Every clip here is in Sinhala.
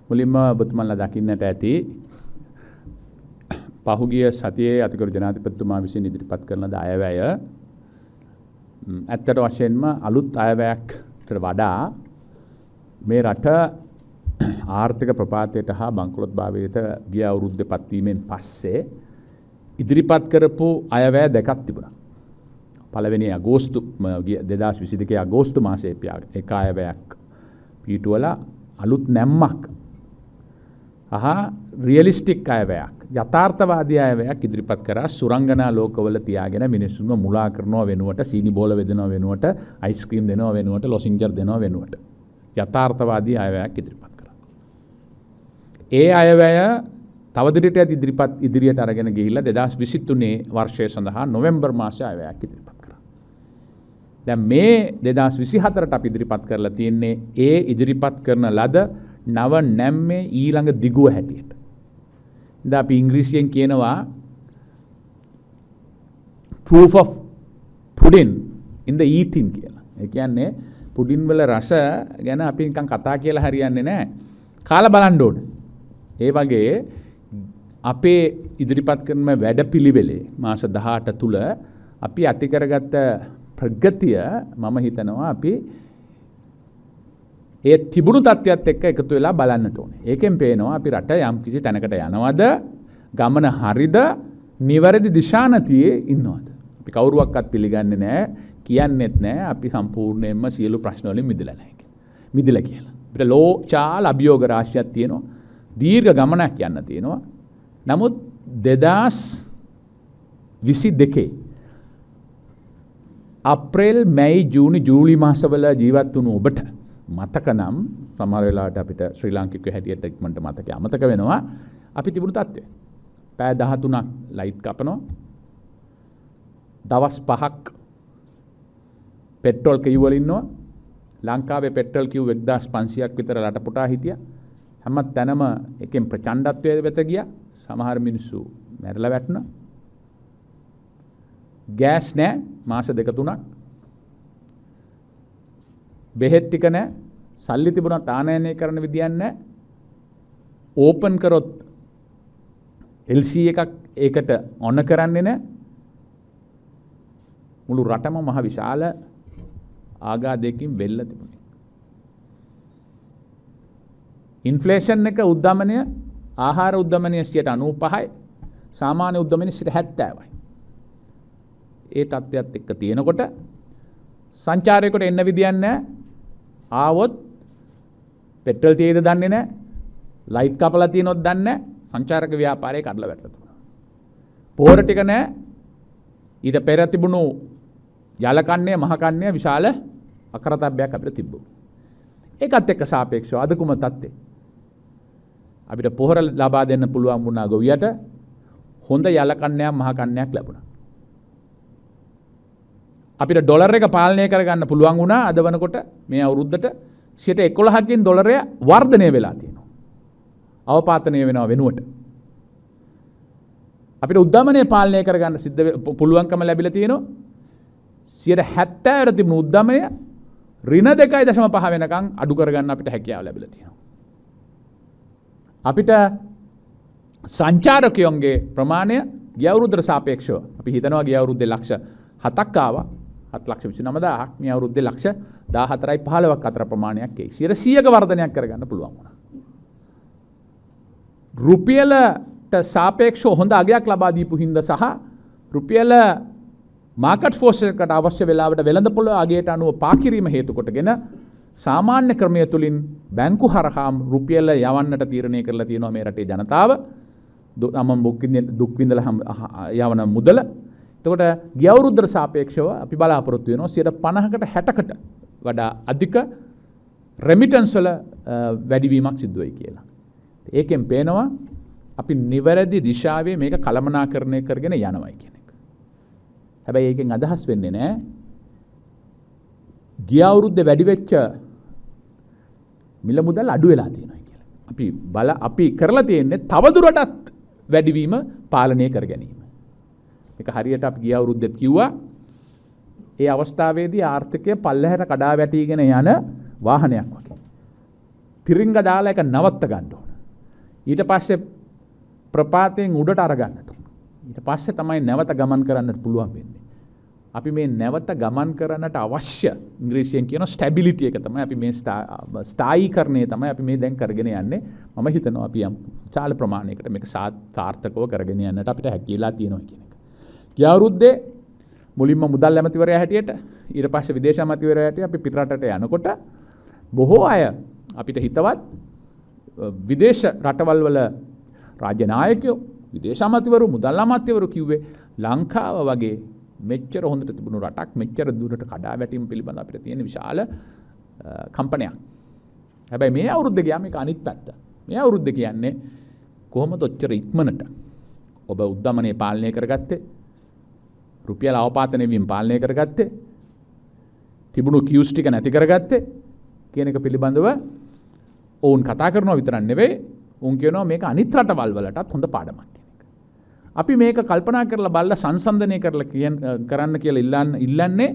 මුලින්ම ඔබතුමන්ලා දකින්නට ඇති පහුගිය සතියේ අතිගරු ජනාධිපතිතුමා විසින් ඉදිරිපත් කරන අයවැය ඇත්තට වශයෙන්ම අලුත් අයවැයකට වඩා මේ රට ආර්ථික ප්‍රපාතයට හා බංකොලොත්භාවයට ගිය අවුරුද්දේ පත්වීමෙන් පස්සේ ඉදිරිපත් කරපු අයවැය දෙකක් තිබුණා. පළවෙනි අගෝස්තු 2022 අගෝස්තු මාසයේ එක අයවැයක් පිටුවලා අලුත් නැම්මක් රියලිස්ටික් අයවැයක් යථාර්ථවාදී අයවැයක් ඉදිරිපත් කරා සුරංගනා ලෝකවල තියාගෙන මිනිස්සුන්ව මුලා කරනවා වෙනුවට සීනි බෝල වෙදෙනවා වෙනුවට අයිස්ක්‍රීම් දෙනවා වෙනුවට ලොසින්ජර් දෙනවා වෙනුවට යථාර්ථවාදී අයවැයක් ඉදිරිපත් කරා. ඒ අයවැය තවදුරටත් ඉදිරියට අරගෙන ගිහිල්ලා 2023 වර්ෂය සඳහා නොවැම්බර් මාසයේ අයවැයක් ඉදිරිපත් කරා. දැන් මේ 2024ට අපි ඉදිරිපත් කරලා තියෙන්නේ ඒ ඉදිරිපත් කරන ලද නව නැම්මේ ඊළඟ දිගුව හැටියට. දැන් අපි ඉංග්‍රීසියෙන් කියනවා proof of pudding in the eating කියලා. ඒ කියන්නේ පුඩින් වල රස ගැන අපි නිකන් කතා කියලා හරියන්නේ නැහැ. කාලා බලන්න ඕනේ. ඒ වගේ අපේ ඉදිරිපත් කරන වැඩපිළිවෙලේ මාස 18 තුල අපි ඇති කරගත්ත ප්‍රගතිය මම හිතනවා අපි ඒ තිබුණු තත්ත්වයක් එක්ක එකතු වෙලා බලන්නට ඕනේ. ඒකෙන් පේනවා අපි රට යම් කිසි තැනකට යනවද, ගමන හරිද, නිවැරදි දිශානතියේ ඉන්නවද. අපි කවුරුවක්වත් පිළිගන්නේ නැහැ, කියන්නෙත් නැහැ අපි සම්පූර්ණයෙන්ම සියලු ප්‍රශ්න වලින් මිදලා නැහැ කියලා. මිදලා කියලා. අපිට ලෝචාල අභියෝග රාශියක් තියෙනවා. දීර්ඝ ගමනක් යන්න තියෙනවා. නමුත් 2022 අප්‍රේල් මැයි ජූනි ජූලි මාසවල ජීවත් වුණු ඔබට මතක නම් සමහර වෙලාවට අපිට ශ්‍රී ලාංකිකයෝ හැටියට ඉක්මනට මතකයි අමතක වෙනවා අපි තිබුණු තත්ත්වය. පැය 13ක් ලයිට් කපනවා. දවස් 5ක් පෙට්‍රල් කිව් වල ඉන්නවා. ලංකාවේ පෙට්‍රල් කිව් 1500ක් විතර රට පුටා හිටියා. හැම තැනම එකෙන් ප්‍රචණ්ඩත්වයේ වෙත ගියා. සමහර මිනිස්සු මැරලා වැටුණා. ගෑස් නැහැ මාස 2-3ක්. බෙහෙත් ටික නැහැ. සල්ලි තිබුණත් ආනයනය කරන විදියක් නැහැ. ඕපන් කරොත් LC එකක් ඒකට ඔන කරන්නේ නැහැ. මුළු රටම මහ විශාල ආඝාතයකින් වෙල්ල තිබුණේ. ඉන්ෆ්ලේෂන් එක උද්දමනය ආහාර උද්දමනය 95යි සාමාන්‍ය උද්දමනය 70යි. ඒ තත්ත්වයක් එක්ක තියෙනකොට සංචාරයකට එන්න විදියක් නැහැ. ආවොත් පෙට්‍රල් තියෙද දන්නේ නැහැ. ලයිට් කපලා තියෙනොත් දන්නේ නැහැ. සංචාරක ව්‍යාපාරය කඩලා වැටලා තිබුණා. පොහොර ටික නැහැ. ඊට පෙර තිබුණු යලකන්නේ මහකන්නේ විශාල අකරතැබ්බයක් අපිට තිබ්බා. ඒකත් එක්ක සාපේක්ෂව අද කුම තත්ත්වේ අපිට පොහොර ලබා දෙන්න පුළුවන් වුණා ගොවියට හොඳ යලකන්නයක් මහකන්නයක් ලැබුණා. අපිට ඩොලර් එක පාලනය කරගන්න පුළුවන් වුණා අද වෙනකොට මේ අවුරුද්දට 11%කින් ඩොලරය වර්ධනය වෙලා තියෙනවා. අවපාතනය වෙනවා වෙනුවට. අපිට උද්දමනය පාලනය කරගන්න පුළුවන්කම ලැබිලා තියෙනවා. 70% තිබුණු උද්දමය ඍණ 2.5 වෙනකන් අඩු කරගන්න අපිට හැකියාව ලැබිලා තියෙනවා. අපිට සංචාරකයන්ගේ ප්‍රමාණය ගිය අවුරුද්දට සාපේක්ෂව අපි හිතනවා ගිය අවුරුද්දේ ලක්ෂ 7ක් ආවා. 7,29,000ක් මේ අවුරුද්දේ ලක්ෂ 14.15ක් අතර ප්‍රමාණයක් එයි. 100ක වර්ධනයක් කරගන්න පුළුවන් වුණා. රුපියලට සාපේක්ෂව හොඳ අගයක් ලබා දීපු හින්දා සහ රුපියල මාකට් ෆෝස් එකට අවශ්‍ය වෙලාවට වෙළඳපොළ අගයට අනුව පාකිරීම හේතු කොටගෙන සාමාන්‍ය ක්‍රමය තුලින් බැංකු හරහා රුපියල යවන්නට තීරණය කරලා තියෙනවා මේ රටේ ජනතාව. දුක් විඳලා යවන මුදල. එතකොට ගිය අවුරුද්දට සාපේක්ෂව අපි බලාපොරොත්තු වෙනවා 50කට 60කට වඩා අධික රෙමිටන්ස් වල වැඩිවීමක් සිදු වෙයි කියලා. ඒකෙන් පේනවා අපි නිවැරදි දිශාවේ මේක කළමනාකරණය කරගෙන යනවායි කියන එක. හැබැයි ඒකෙන් අදහස් වෙන්නේ නැහැ ගිය අවුරුද්දේ වැඩි වෙච්ච මිල මුදල් අඩු වෙලා තියෙනවා කියලා. අපි කරලා තියෙන්නේ තවදුරටත් වැඩිවීම පාලනය කර ගැනීම. මේක හරියට අපි ගිය අවුරුද්දෙත් කිව්වා ඒ අවස්ථාවේදී ආර්ථිකය පල්ලෙහාට කඩා වැටීගෙන යන වාහනයක් වගේ. තිරිංග දාලා එක නවත්ත ගන්න ඕන. ඊට පස්සේ ප්‍රපාතයෙන් උඩට අරගන්නට ඕන. ඊට පස්සේ තමයි නැවත ගමන් කරන්නට පුළුවන් වෙන්නේ. අපි මේ නැවත ගමන් කරන්නට අවශ්‍ය ඉංග්‍රීසියෙන් කියන ස්ටැබිලිටි එක තමයි අපි මේ ස්ථායීකරණය තමයි අපි මේ දැන් කරගෙන යන්නේ. මම හිතනවා අපි යම් විශාල ප්‍රමාණයකට මේක සාර්ථකව කරගෙන යන්නට අපිට හැකියලා තියෙනවා කියන එක. ගිය අවුරුද්දේ මුලින්ම මුදල් ඇමතිවරයා හැටියට ඊට පස්සේ විදේශ ඇමතිවරයා හැටියට අපි පිටරටට යනකොට බොහෝ අය අපිට හිතවත් විදේශ රටවල් වල රාජ්‍ය නායකයෝ විදේශ අමාත්‍යවරු මුදල් අමාත්‍යවරු කිව්වේ ලංකාව වගේ මෙච්චර හොඳට තිබුණු රටක් මෙච්චර දුරට කඩා වැටීම පිළිබඳ අපිට තියෙන විශාල කම්පනයක්. හැබැයි මේ අවුරුද්ද ගියාම මේක අනිත් පැත්ත. මේ අවුරුද්ද කියන්නේ කොහොමද ඔච්චර ඉක්මනට ඔබ උද්දමනය පාලනය කරගත්තේ? රුපියල් අවපාතනය වීම පාලනය කරගත්තේ? තිබුණු කියුස් ටික නැති කරගත්තේ? කියන එක පිළිබඳව ඔවුන් කතා කරනවා විතරක් නෙවෙයි උන් කියනවා මේක අනිත් රටවල් වලටත් හොඳ පාඩමක් කියන එක. අපි මේක කල්පනා කරලා බලලා සංසන්දනය කරලා කරන්න කියලා ඉල්ලන්නේ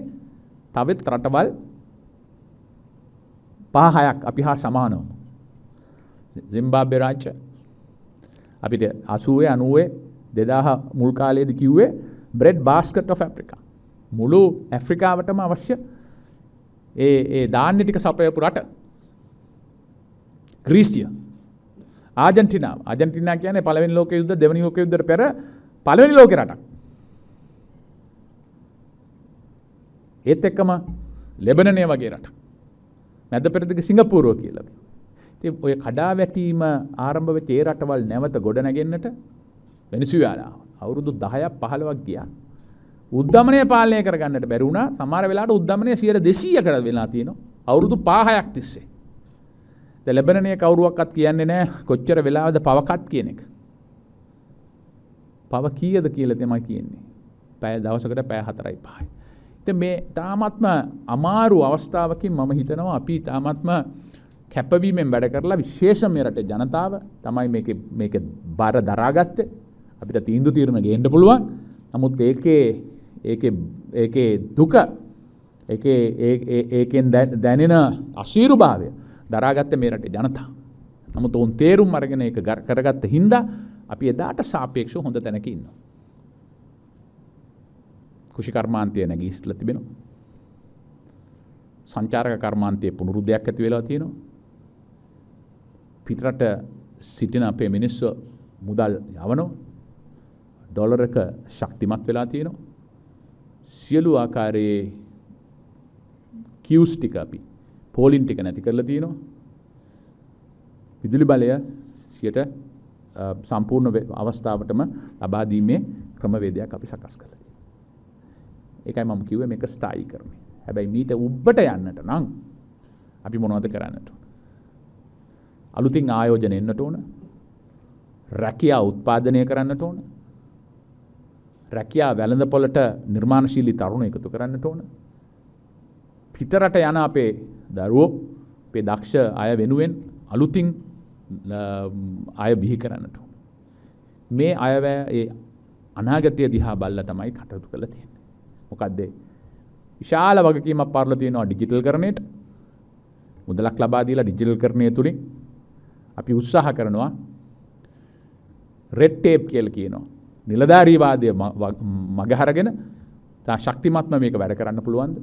තවත් රටවල් 5-6ක් අපි හා සමානව. සිම්බාබ්වේ රාජ්‍ය අපිට 80 90 2000 මුල් කාලයේදී කිව්වේ bread basket of Africa. මුළු ඇෆ්‍රිකාවටම අවශ්‍ය ඒ ධාන්‍ය ටික සපයපු රට. ග්‍රීසිය. ආජන්ටිනා කියන්නේ පළවෙනි ලෝක යුද්ධ දෙවෙනි ලෝක යුද්ධයට පෙර පළවෙනි ලෝකේ රටක්. ඒත් එක්කම ලෙබනනය වගේ රටක්. මැද පෙරදිග සිංගප්පූරුව කියලා. ඉතින් ඔය කඩා වැටීම ආරම්භ වෙච්ච ඒ රටවල් නැවත ගොඩ නැගෙන්නට වෙනසුවාලා අවුරුදු 10ක් 15ක් ගියා. උද්දමනය පාලනය කරගන්නට බැරි වුණා. සමහර වෙලාවට උද්දමනය 200කට වෙලා තියෙනවා. අවුරුදු 5-6ක් තිස්සේ. දැන් ලෙබනනයේ කවුරුවක්වත් කියන්නේ නැහැ කොච්චර වෙලාවද පවකට් කියන එක. පව කීයද කියලා තමයි කියන්නේ. පැය දවසකට පැය 4යි 5යි. ඉතින් මේ තාමත්ම අමාරු අවස්ථාවකින් මම හිතනවා අපි තාමත්ම කැපවීමෙන් වැඩ කරලා විශේෂයෙන් මේ රටේ ජනතාව තමයි මේකේ බාර දරාගත්තේ. අපිට තීන්දුව తీරන ගේන්න පුළුවන්. නමුත් ඒකේ දුක ඒකෙන් දැනෙන අසීරුභාවය දරාගත්තේ මේ රටේ ජනතාව. නමුත් උන් තේරුම් අරගෙන ඒක කරගත්ත හින්දා අපි එදාට සාපේක්ෂව හොඳ තැනක ඉන්නවා. කුෂි කර්මාන්තය නැගීස්ලා තිබෙනවා. සංචාරක කර්මාන්තයේ පුනරුද්දයක් ඇති වෙලා තියෙනවා. පිටරට සිටින අපේ මිනිස්සු මුදල් යවනවා. ඩොලර් එක ශක්තිමත් වෙලා තියෙනවා. සියලු ආකාරයේ කියුස් ටික අපි පෝලින් ටික නැති කරලා තියෙනවා. විදුලි බලය සම්පූර්ණ අවස්ථාවටම ලබා දීමේ ක්‍රමවේදයක් අපි සකස් කළා. ඒකයි මම කිව්වේ මේක ස්ථායීකරණය. හැබැයි මීට උඩට යන්නට නම් අපි මොනවද කරන්නට ඕන? අලුතින් ආයෝජන එන්නට ඕන. රැකියා උත්පාදනය කරන්නට ඕන. රැකියා වැළඳපොළට නිර්මාණශීලී තරුණ එකතු කරන්නට ඕන. පිටරට යන අපේ දරුවෝ අපේ දක්ෂ අය වෙනුවෙන් අලුතින් අය බිහි කරන්නට ඕන. මේ අයවැය ඒ අනාගතය දිහා බලලා තමයි කටයුතු කරලා තියෙන්නේ. මොකද්ද? විශාල වගකීමක් පාරලා තියෙනවා ඩිජිටල් කරණයට. මුදලක් ලබා දීලා ඩිජිටල් කරණය තුලින් අපි උත්සාහ කරනවා රෙඩ් ටේප් කියලා කියනවා. නිලධාරීවාදය මගහරගෙන තා ශක්තිමත්ම මේක වැඩ කරන්න පුළුවන්ද?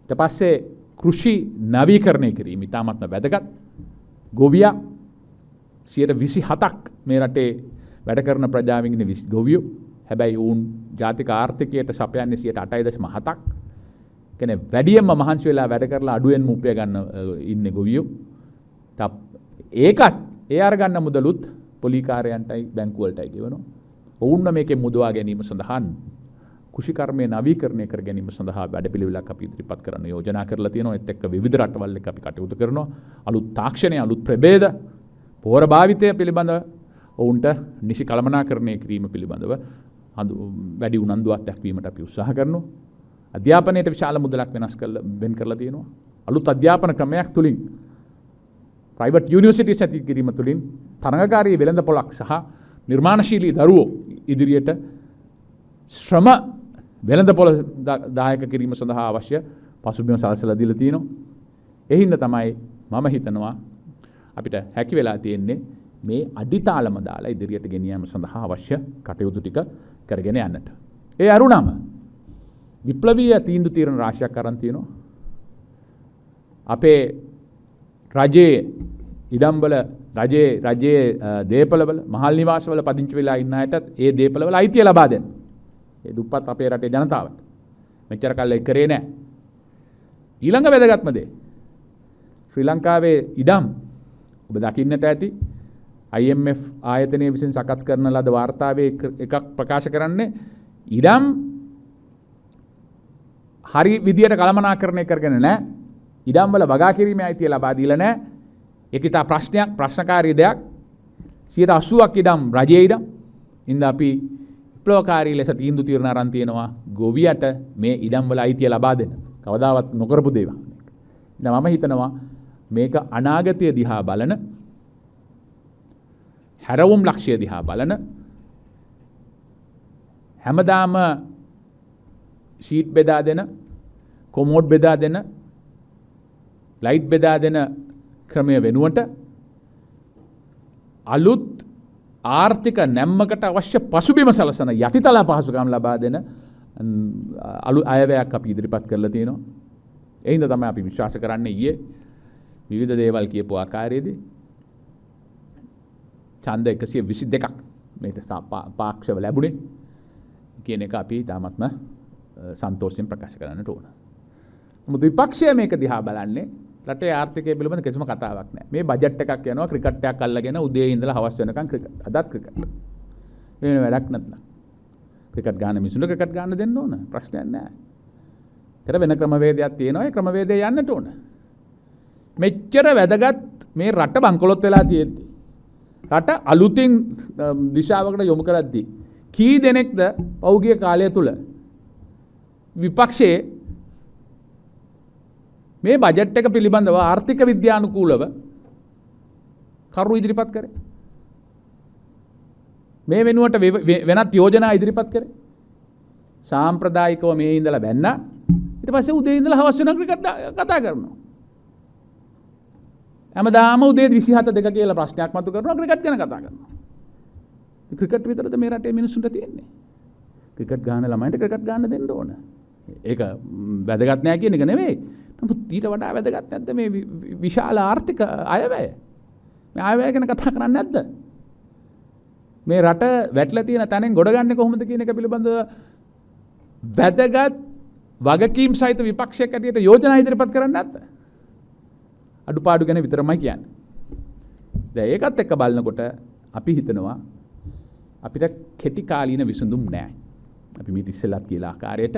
ඊට පස්සේ කෘෂි නවීකරණය කිරීම ඉතාමත්ම වැදගත්. ගොවියා 27ක් මේ රටේ වැඩ කරන ප්‍රජාවෙන් ඉන්න ගොවියෝ. හැබැයි වුන් ජාතික ආර්ථිකයට සපයන්නේ 8.7ක්. කියන්නේ වැඩියෙන්ම මහන්සි වෙලා වැඩ කරලා අඩුවෙන් මුප්පය ගන්න ඉන්නේ ගොවියෝ. ඒකත් ඒ අරගන්න මුදලුත් පොලිකාරයන්ටයි බැංකු වලටයි ගෙවනවා. ඔවුන්ව මේකෙන් මුදවා ගැනීම සඳහා කුෂිකර්මයේ නවීකරණය කර ගැනීම සඳහා වැඩපිළිවෙලක් අපි ඉදිරිපත් කරන්න යෝජනා කරලා තියෙනවා. ඒත් එක්ක විවිධ රටවල් එක්ක අපි කටයුතු කරනවා. අලුත් තාක්ෂණය, අලුත් ප්‍රභේද, පෝර භාවිතය පිළිබඳව ඔවුන්ට නිසි කළමනාකරණය කිරීම පිළිබඳව වැඩි උනන්දුවක් දක්වීමට අපි උත්සාහ කරනවා. අධ්‍යාපනයට විශාල මුදලක් වෙන් කරලා තියෙනවා. අලුත් අධ්‍යාපන ක්‍රමයක් තුලින් ප්‍රයිවට් යුනිවර්සිටිස් ඇති කිරීම තුලින් තරඟකාරී වෙළඳපොළක් සහ නිර්මාණශීලී දරුවෝ ඉදිරියට ශ්‍රම වෙළඳපොළ දායක කිරීම සඳහා අවශ්‍ය පසුබිම සලසලා දීලා තියෙනවා. ඒ හින්දා තමයි මම හිතනවා අපිට හැකි වෙලා තියෙන්නේ මේ අඩිතාලම දාලා ඉදිරියට ගෙනියීම සඳහා අවශ්‍ය කටයුතු ටික කරගෙන යන්නට. ඒ අරුණම විප්ලවීය තීන්දුව తీරන රාශියක් අරන් තියෙනවා. අපේ රජයේ ඉඩම්වල රජයේ දේපළවල මහල් නිවාසවල පදිංචි වෙලා ඉන්න අයටත් ඒ දේපළවල අයිතිය ලබා දෙන්න. ඒ දුප්පත් අපේ රටේ ජනතාවට. මෙච්චර කල් ඒක කරේ නැහැ. ඊළඟ වැදගත්ම දේ ශ්‍රී ලංකාවේ ඉඩම් ඔබ දකින්නට ඇති IMF ආයතනයේ විසින් සකස් කරන ලද වාර්තාවේ එකක් ප්‍රකාශ කරන්නේ ඉඩම් හරි විදියට කළමනාකරණය කරගෙන නැහැ. ඉඩම් වල වගා කිරීමේ අයිතිය ලබා දීලා නැහැ. ඒක ඉතා ප්‍රශ්නකාරී දෙයක්. 80%ක් ඉඩම් රජයේ ඉඩම්. ඉතින් අපි විප්ලවකාරී ලෙස තීන්දුව తీරන අරන් තියෙනවා ගොවියට මේ ඉඩම් වල අයිතිය ලබා දෙන්න. කවදාවත් නොකරපු දේවල්. ඉතින් මම හිතනවා මේක අනාගතය දිහා බලන හැරවුම් ලක්ෂ්‍ය දිහා බලන හැමදාම ෂීට් බෙදා දෙන කොමෝඩ් බෙදා දෙන ලයිට් බෙදා දෙන ක්‍රමය වෙනුවට අලුත් ආර්ථික නැම්මකට අවශ්‍ය පසුබිම සලසන යටිතල පහසුකම් ලබා දෙන අයවැයක් අපි ඉදිරිපත් කරලා තියෙනවා. ඒ හින්දා තමයි අපි විශ්වාස කරන්නේ ඊයේ විවිධ දේවල් කියපු ආකාරයේදී ඡන්ද 122ක් මේට පාක්ෂව ලැබුණේ කියන එක අපි තාමත්ම සන්තෝෂයෙන් ප්‍රකාශ කරන්නට ඕන. නමුත් විපක්ෂය මේක දිහා බලන්නේ රටේ ආර්ථිකය පිළිබඳ කිසිම කතාවක් නැහැ. මේ බජට් එකක් යනවා ක්‍රිකට් එකක් අල්ලගෙන උදේ ඉඳලා හවස වෙනකන් ක්‍රිකට්. අදත් ක්‍රිකට්. වෙන වැඩක් නැත්නම්. ක්‍රිකට් ගන්න මිනිස්සුන්ට ක්‍රිකට් ගන්න දෙන්න ඕන. ප්‍රශ්නයක් නැහැ. ඒතර වෙන ක්‍රමවේදයක් තියෙනවා. ඒ ක්‍රමවේදය යන්නට ඕන. මෙච්චර වැදගත් මේ රට බංකොලොත් වෙලා තියෙද්දි රට අලුතින් දිශාවකට යොමු කරද්දී කී දෙනෙක්ද පෞගිය කාලය තුල විපක්ෂයේ මේ බජට් එක පිළිබඳව ආර්ථික විද්‍යානුකූලව කරුණු ඉදිරිපත් කරේ. මේ වෙනුවට වෙනත් යෝජනා ඉදිරිපත් කරේ. සාම්ප්‍රදායිකව මේ ඉඳලා බැන්නා. ඊට පස්සේ උදේ ඉඳලා හවස වෙනකන් ක්‍රිකට් කතා කරනවා. හැමදාම උදේ 27 කියලා ප්‍රශ්නයක් මතු කරනවා ක්‍රිකට් ගැන කතා කරනවා. ක්‍රිකට් විතරද මේ රටේ මිනිස්සුන්ට තියෙන්නේ? ක්‍රිකට් ගහන ළමයින්ට ක්‍රිකට් ගන්න දෙන්න ඕන. ඒක වැදගත් නෑ කියන එක නෙවෙයි. නමුත් ඊට වඩා වැදගත් නැද්ද මේ විශාල ආර්ථික අයවැය? මේ අයවැය ගැන කතා කරන්නේ නැද්ද? මේ රට වැටලා තියෙන තැනෙන් ගොඩ ගන්න කොහොමද කියන එක පිළිබඳව වැදගත් වගකීම් සහිත විපක්ෂයක් ඇටියට යෝජනා ඉදිරිපත් කරන්නේ නැද්ද? අඩුපාඩු ගැන විතරමයි කියන්නේ. දැන් ඒකත් එක්ක බලනකොට අපි හිතනවා අපිට කෙටි කාලීන විසඳුම් නැහැ. අපි මේ ඉස්සෙල්ලත් කියලා ආකාරයට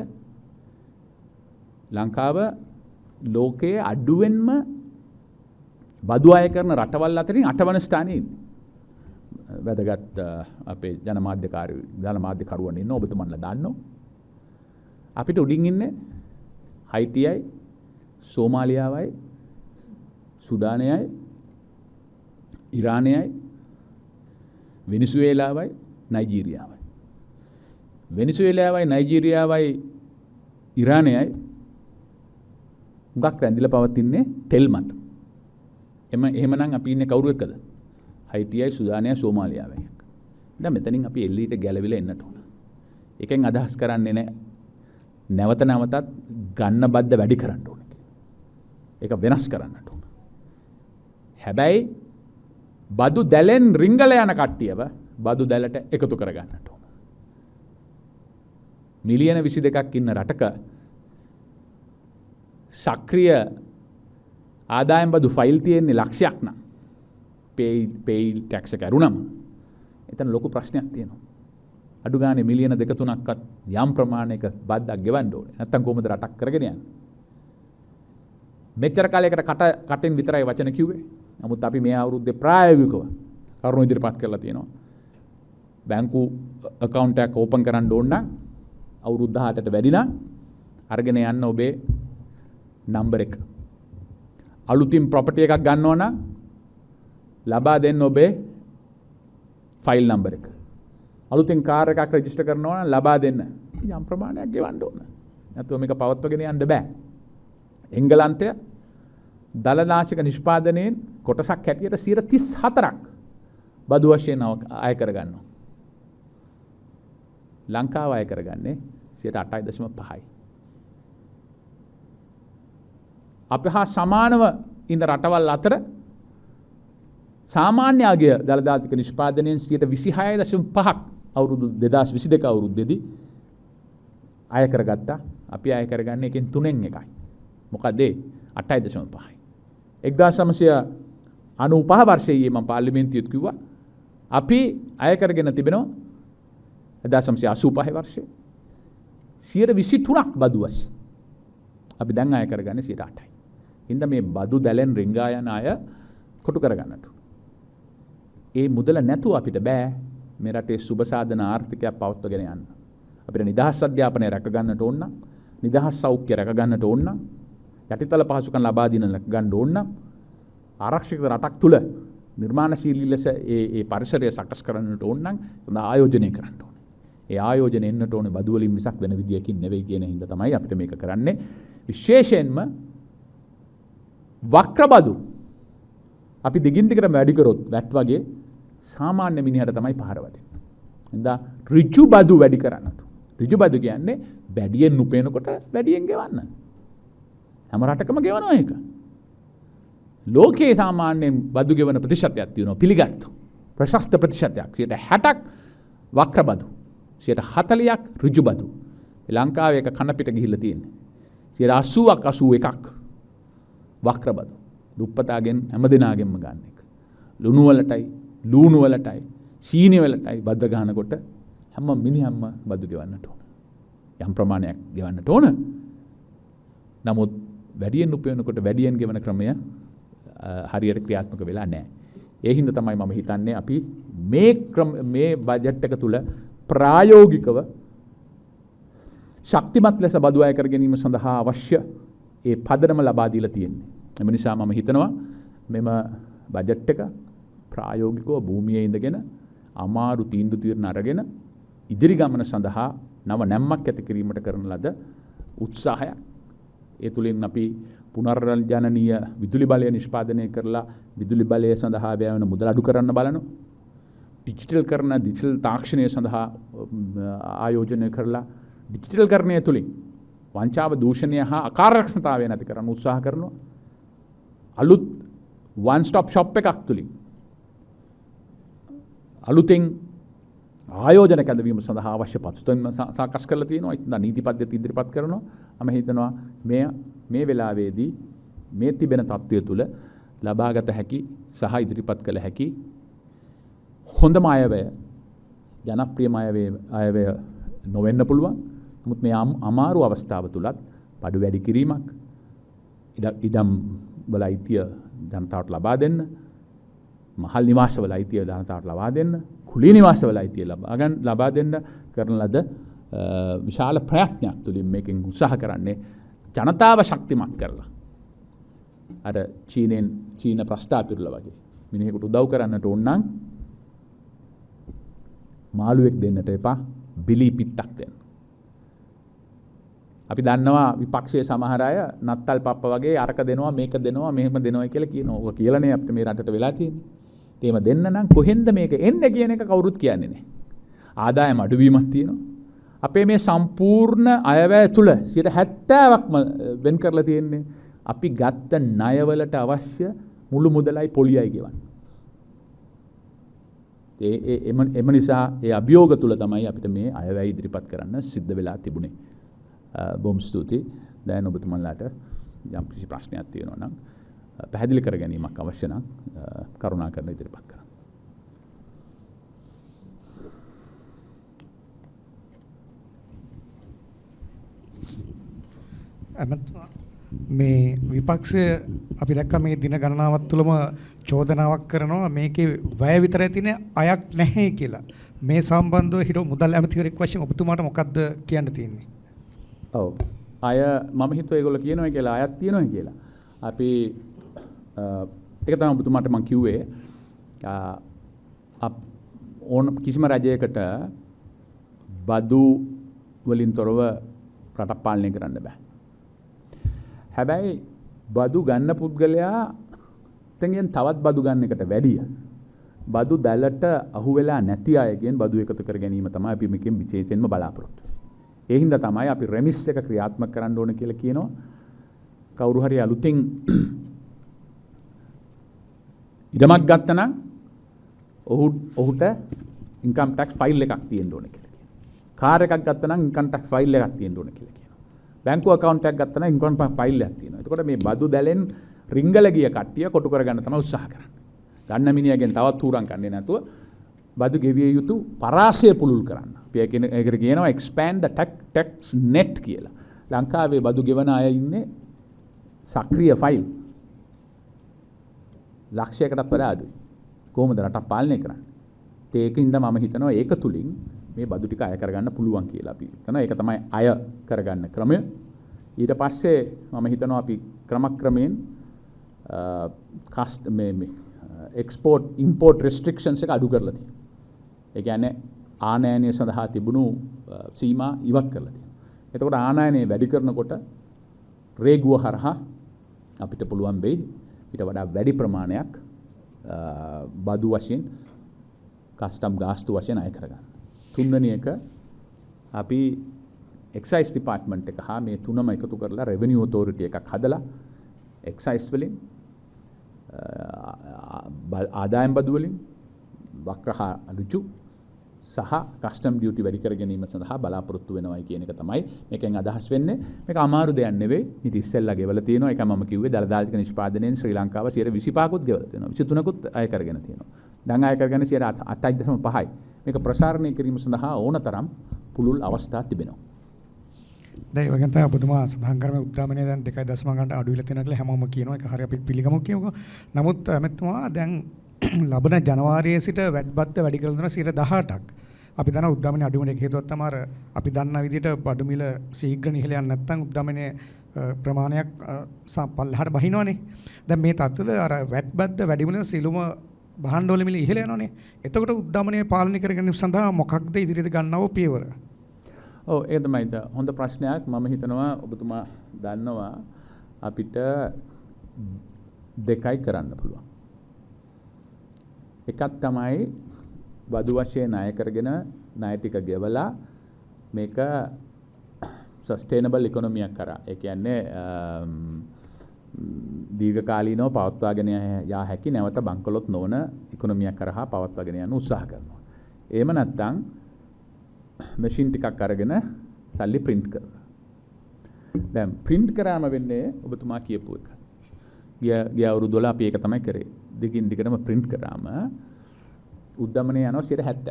ලංකාව ලෝකයේ අඩුවෙන්ම බදු අය කරන රටවල් අතරින් 8 වන ස්ථානයේ ඉන්නේ. වැදගත් අපේ ජනමාධ්‍යකරුවන් ඉන්න ඔබතුමන්ලා දන්නවා. අපිට උඩින් ඉන්නේ හයිටියයි, සෝමාලියාවයි, සුඩානයයි, ඉරානයයි, වෙනිසුවේලාවයි, නයිජීරියාවයි. වෙනිසුවේලාවයි, නයිජීරියාවයි, ඉරානයයි හුඟක් රැඳිලා පවතින්නේ තෙල් මත. එහෙමනම් අපි ඉන්නේ කවුරු එක්කද? හයිටියයි, සුඩානයයි, සෝමාලියාවයි. දැන් මෙතනින් අපි එල්ලීට ගැලවිලා එන්නට ඕන. එකෙන් අදහස් කරන්නේ නැහැ නැවත නැවතත් ගන්න බද්ද වැඩි කරන්න ඕන කියලා. ඒක වෙනස් කරන්නට ඕන. හැබැයි බදු දැලෙන් රිංගල යන කට්ටියව බදු දැලට එකතු කරගන්නට ඕන. මිලියන 22ක් ඉන්න රටක සක්‍රිය ආදායම් බදු ෆයිල් තියෙන්නේ ලක්ෂයක් නම් පේයි ටැක්ස් එක අරුණම එතන ලොකු ප්‍රශ්නයක් තියෙනවා. අඩු ගානේ මිලියන 2-3ක්වත් යම් ප්‍රමාණයක බද්දක් ගෙවන්න ඕනේ. නැත්තම් කොහොමද රටක් කරගෙන යන්නේ? මෙච්චර කාලයකට කටින් විතරයි වචන කිව්වේ. නමුත් අපි මේ අවුරුද්දේ ප්‍රායෝගිකව කරුණු ඉදිරිපත් කරලා තියෙනවා. බැංකු account එකක් open කරන්න ඕන නම් අවුරුදු 18ට වැඩි නම් අරගෙන යන්න ඔබේ number එක. අලුතින් property එකක් ගන්නවා නම් ලබා දෙන්න ඔබේ file number එක. අලුතින් කාර් එකක් රෙජිස්ටර් කරනවා නම් ලබා දෙන්න යම් ප්‍රමාණයක් ගෙවන්න ඕන. නැත්නම් මේක පවත්වාගෙන යන්න බෑ. එංගලන්තය දලනාශක නිෂ්පාදනයෙන් කොටසක් හැටියට 34ක් බදු වශයෙන් අය කරගන්නවා. ලංකාව අය කරගන්නේ 8.5යි. අප හා සමානව ඉන්න රටවල් අතර සාමාන්‍ය අගය දළදාතික නිෂ්පාදනයෙන් 26.5ක් අවුරුදු 2022 අවුරුද්දේදී අය කරගත්තා. අපි අය කරගන්නේ එකෙන් 3න් එකයි. මොකද 8.5යි. 1995 වර්ෂයේ මම පාර්ලිමේන්තුවේත් කිව්වා අපි අය කරගෙන තිබෙනවා 1985 වර්ෂයේ 23ක් බදු වශයෙන්. අපි දැන් අය කරගන්නේ 8යි. ඉතින් මේ බදු දැලෙන් රිංගා යන අය කොටු කරගන්නට. ඒ මුදල නැතුව අපිට බෑ මේ රටේ සුබ සාධන ආර්ථිකයක් පවත්වාගෙන යන්න. අපිට නිදහස් අධ්‍යාපනය රැක ගන්නට ඕන නම්, නිදහස් සෞඛ්‍ය රැක ගන්නට ඕන නම්, යටිතල පහසුකම් ලබා දෙන ගන්න ඕන නම්, ආරක්ෂිත රටක් තුල නිර්මාණශීලී ලෙස ඒ පරිසරය සකස් කරන්නට ඕන නම් ආයෝජනය කරන්න ඕනේ. ඒ ආයෝජනය එන්නට ඕනේ බදු වලින් මිසක් වෙන විදියකින් නෙවෙයි කියන හින්දා තමයි අපිට මේක කරන්නේ. විශේෂයෙන්ම වක්‍ර බදු අපි දිගින් දිගටම වැඩි කරොත් වැට් වගේ සාමාන්‍ය මිනිහට තමයි පහර වදින්නේ. එඳා ඍජු බදු වැඩි කරන්නට. ඍජු බදු කියන්නේ වැඩියෙන් උපයනකොට වැඩියෙන් ගෙවන්න. හැම රටකම ගෙවනවා ඒක. ලෝකයේ සාමාන්‍යයෙන් බදු ගෙවන ප්‍රතිශතයක් තියෙනවා පිළිගත්තු. ප්‍රශස්ත ප්‍රතිශතයක් 60ක් වක්‍ර බදු. 40ක් ඍජු බදු. ලංකාවේ එක කන පිට ගිහිල්ලා තියෙන්නේ. 80ක් 81ක් වක්‍ර බදු. දුප්පතාගෙන් හැමදෙනාගෙන්ම ගන්න එක. ලුණු වලටයි, ලූණු වලටයි, සීනි වලටයි බද්ද ගන්නකොට හැම මිනිහම බදු ගෙවන්නට ඕන. යම් ප්‍රමාණයක් ගෙවන්නට ඕන. නමුත් වැඩියෙන් උපයනකොට වැඩියෙන් ගෙවන ක්‍රමය හරියට ක්‍රියාත්මක වෙලා නැහැ. ඒ හින්දා තමයි මම හිතන්නේ අපි මේ බජට් එක තුල ප්‍රායෝගිකව ශක්තිමත් ලෙස බදු අය කර ගැනීම සඳහා අවශ්‍ය ඒ පදනම ලබා දීලා තියෙන්නේ. එම නිසා මම හිතනවා මෙම බජට් එක ප්‍රායෝගිකව භූමියේ ඉඳගෙන අමාරු තීන්දුව తీරන අරගෙන ඉදිරි ගමන සඳහා නව නැම්මක් ඇති කිරීමට කරන ලද උත්සාහයක්. ඒ තුලින් අපි පුනර්ජනනීය විදුලි බලය නිෂ්පාදනය කරලා විදුලි බලය සඳහා වැය වෙන මුදල අඩු කරන්න බලනවා. ඩිජිටල් තාක්ෂණය සඳහා ආයෝජනය කරලා ඩිජිටල් කරණය තුලින් වංචාව දූෂණය හා අකාර්යක්ෂමතාවය නැති කරන්න උත්සාහ කරනවා. අලුත් one stop shop එකක් තුලින් අලුතෙන් ආයෝජන කැඳවීම සඳහා අවශ්‍ය පසුතැවීම් සකස් කරලා තියෙනවා. ඉතින් නීති පද්ධති ඉදිරිපත් කරනවා. මම හිතනවා මේ වෙලාවේදී මේ තිබෙන තත්ත්වය තුළ ලබාගත හැකි සහ ඉදිරිපත් කළ හැකි හොඳම අයවැය ජනප්‍රියම අයවැය නොවෙන්න පුළුවන්. නමුත් මේ අමාරු අවස්ථාව තුලත් බඩු වැඩි කිරීමක්, ඉඩම් වල අයිතිය ජනතාවට ලබා දෙන්න, මහල් නිවාස වල අයිතිය ජනතාවට ලබා දෙන්න, කුලී නිවාස වල අයිතිය ලබා දෙන්න කරන ලද විශාල ප්‍රයත්නයක් තුලින් මේකෙන් උත්සාහ කරන්නේ ජනතාව ශක්තිමත් කරලා. අර චීන ප්‍රස්ථාපිරලා වගේ මිනිහෙකුට උදව් කරන්නට ඕන නම් මාළුවෙක් දෙන්නට එපා, බිලි පිත්තක් දෙන්න. අපි දන්නවා විපක්ෂයේ සමහර අය නත්තල් පප්ප වගේ අරක දෙනවා මේක දෙනවා මෙහෙම දෙනවා කියලා කියනවා. ඔක කියලානේ අපිට මේ රටට වෙලා තියෙන්නේ. ඒම දෙන්න නම් කොහෙන්ද මේක එන්නේ කියන එක කවුරුත් කියන්නේ නැහැ. ආදායම අඩුවීමක් තියෙනවා. අපේ මේ සම්පූර්ණ අයවැය තුල 70%ක්ම වෙන් කරලා තියෙන්නේ අපි ගත්ත ණයවලට අවශ්‍ය මුළු මුදලයි පොලියයි ගෙවන්නේ. එම නිසා ඒ අභියෝග තුල තමයි අපිට මේ අයවැය ඉදිරිපත් කරන්න සිද්ධ වෙලා තිබුණේ. බොහොම ස්තුතියි. දැන් ඔබතුමන්ලාට යම් කිසි ප්‍රශ්නයක් තියෙනවා නම් පැහැදිලි කර ගැනීමක් අවශ්‍ය නම් කරුණාකරන ඉදිරිපත් කරන්න. මේ විපක්ෂය අපි දැක්ක මේ දින ගණනාවක් තුළම චෝදනාවක් කරනවා මේකේ වැය විතරයි තියෙන්නේ අයක් නැහැ කියලා. මේ සම්බන්ධව හිටු මුදල් ඇමතිවරයෙක් වශයෙන් ඔබතුමාට මොකක්ද කියන්න තියෙන්නේ? ඔව්. අය මම හිතුවා ඒගොල්ලෝ කියනවා කියලා අයක් තියෙනවා කියලා. අපි ඒක තමයි ඔබතුමාට මම කිව්වේ ඕන කිසිම රජයකට බදු වලින් තොරව රට පාලනය කරන්න බෑ. හැබැයි බදු ගන්න පුද්ගලයා එතෙන් තවත් බදු ගන්න එකට වැඩිය බදු දැලට අහු වෙලා නැති අයගෙන් බදු එකතු කර ගැනීම තමයි අපි මේකෙන් විශේෂයෙන්ම බලාපොරොත්තු වෙන්නේ. ඒ හින්දා තමයි අපි රෙමිස් එක ක්‍රියාත්මක කරන්න ඕන කියලා කියනවා. කවුරු හරි අලුතින් ඉඩමක් ගත්තා නම් ඔහුට ඉන්කම් ටැක්ස් ෆයිල් එකක් තියෙන්න ඕන කියලා කියනවා. කාර් එකක් ගත්තා නම් ඉන්කම් ටැක්ස් ෆයිල් එකක් තියෙන්න ඕන කියලා කියනවා. බැංකු account එකක් ගත්තා නම් ඉන්කම් ටැක්ස් ෆයිල් එකක් තියෙනවා. එතකොට මේ බදු දැලෙන් රිංගල ගිය කට්ටිය කොටු කරගන්න තමයි උත්සාහ කරන්නේ. ගන්න මිනිහගෙන් තවත් ඌරන් කන්නේ නැතුව බදු ගෙවිය යුතු පරාසය පුළුල් කරන්න. අපි ඒකට කියනවා expand the tax net කියලා. ලංකාවේ බදු ගෙවන අය ඉන්නේ සක්‍රිය ෆයිල් ලක්ෂයකටත් වඩා අඩුයි. කොහොමද රටක් පාලනය කරන්නේ? ඒකින්ද මම හිතනවා ඒක තුලින් මේ බදු ටික අය කරගන්න පුළුවන් කියලා අපි හිතනවා. ඒක තමයි අය කරගන්න ක්‍රමය. ඊට පස්සේ මම හිතනවා අපි ක්‍රමක්‍රමයෙන් එක්ස්පෝර්ට් ඉම්පෝර්ට් රෙස්ට්‍රික්ෂන්ස් එක අඩු කරලා තියෙනවා. ඒ කියන්නේ ආනයනය සඳහා තිබුණු සීමා ඉවත් කරලා තියෙනවා. එතකොට ආනයනය වැඩි කරනකොට රේගුව හරහා අපිට පුළුවන් වෙයි ඊට වඩා වැඩි ප්‍රමාණයක් බදු වශයෙන් කස්ටම් ගාස්තු වශයෙන් අය කරගන්න. තුන්වෙනි එක අපි එක්සයිස් ඩිපාර්ට්මන්ට් එක හා මේ තුනම එකතු කරලා රෙවෙනියු ඔතොරිටි එකක් හදලා එක්සයිස් වලින් ආදායම් බදු වලින් වක්‍ර හා ඍජු සහ කස්ටම් ඩියුටි වැඩි කර ගැනීම සඳහා බලාපොරොත්තු වෙනවයි කියන එක තමයි මේකෙන් අදහස් වෙන්නේ. මේක අමාරු දෙයක් නෙවෙයි. ඉතින් ඉස්සෙල්ලා ගෙවලා තියෙනවා. ඒක මම කිව්වේ දලදාලික නිෂ්පාදනයෙන් ශ්‍රී ලංකාව 25%කුත් ගෙවලා තියෙනවා. 23%කුත් අය කරගෙන තියෙනවා. දැන් අය කරගෙන 8.5යි. මේක ප්‍රසාරණය කිරීම සඳහා ඕනතරම් පුළුල් අවස්ථා තිබෙනවා. දැන් ඒ වගේම තමයි ඔබතුමා සඳහන් කරන්නේ උද්දාමනය දැන් 2.5 ගන්නට අඩු වෙලා තියෙනවා කියලා හැමෝම කියනවා. ඒක හරිය අපි පිළිගමු කියමුකෝ. නමුත් මෙතුමා දැන් ලබන ජනවාරියේ සිට වැඩි කරලා තියෙන 18%ක්. අපි දන්නා උද්දාමනයේ අඩු වෙන එක හේතුවක් තමයි අර අපි දන්නා විදිහට බඩු මිල ශීඝ්‍ර ඉහළ යන්නේ නැත්නම් උද්දාමනයේ ප්‍රමාණයක් පල්ලහට බහිනවනේ. දැන් මේ තත්ත්වවල අර වැඩි වෙන සිළුම භාණ්ඩවල මිල ඉහළ යනවනේ. එතකොට උද්දාමනයේ පාලනය කර ගැනීම සඳහා මොකක්ද ඉදිරියට ගන්නව පියවර? ඔව් ඒක තමයි හොඳ ප්‍රශ්නයක්. මම හිතනවා ඔබතුමා දන්නවා අපිට දෙකයි කරන්න පුළුවන්. එකක් තමයි බදු වශයෙන් ණය කරගෙන ණය ටික ගෙවලා මේක සස්ටේනබල් ඉකොනොමියක් කරා. ඒ කියන්නේ දීර්ඝකාලීනව පවත්වාගෙන යා හැකි නැවත බංකොලොත් නොවන ඉකොනොමියක් කරහා පවත්වාගෙන යන්න උත්සාහ කරනවා. එහෙම නැත්නම් මැෂින් ටිකක් අරගෙන සල්ලි print කරනවා. දැන් print කරාම වෙන්නේ ඔබතුමා කියපු එක. ගිය අවුරුදු වල අපි ඒක තමයි කරේ. දිගින් දිගටම print කරාම උද්දමනය යනවා 70%ක්.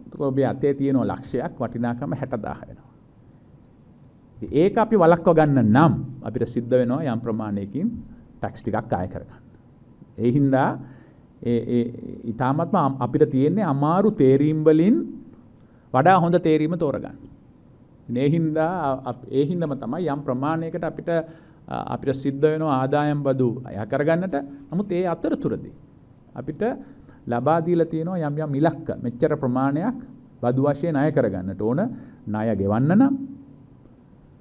එතකොට ඔබේ අතේ තියෙන ලක්ෂයක් වටිනාකම 60000 වෙනවා. ඒක අපි වළක්ව ගන්න නම් අපිට සිද්ධ වෙනවා යම් ප්‍රමාණයකින් ටැක්ස් ටිකක් ආය කරගන්න. ඒ හින්දා ඊටාත්ම අපිට තියෙන්නේ අමාරු තේරීම් වලින් වඩා හොඳ තේරීම තෝරගන්න. ඒ හින්දාම තමයි යම් ප්‍රමාණයකට අපිට සිද්ධ වෙනවා ආදායම් බදු අය කරගන්නට. නමුත් ඒ අතරතුරදී අපිට ලබා දීලා තියෙනවා යම් ඉලක්ක මෙච්චර ප්‍රමාණයක් බදු වශයෙන් අය කරගන්නට ඕන. ණය ගෙවන්න නම්,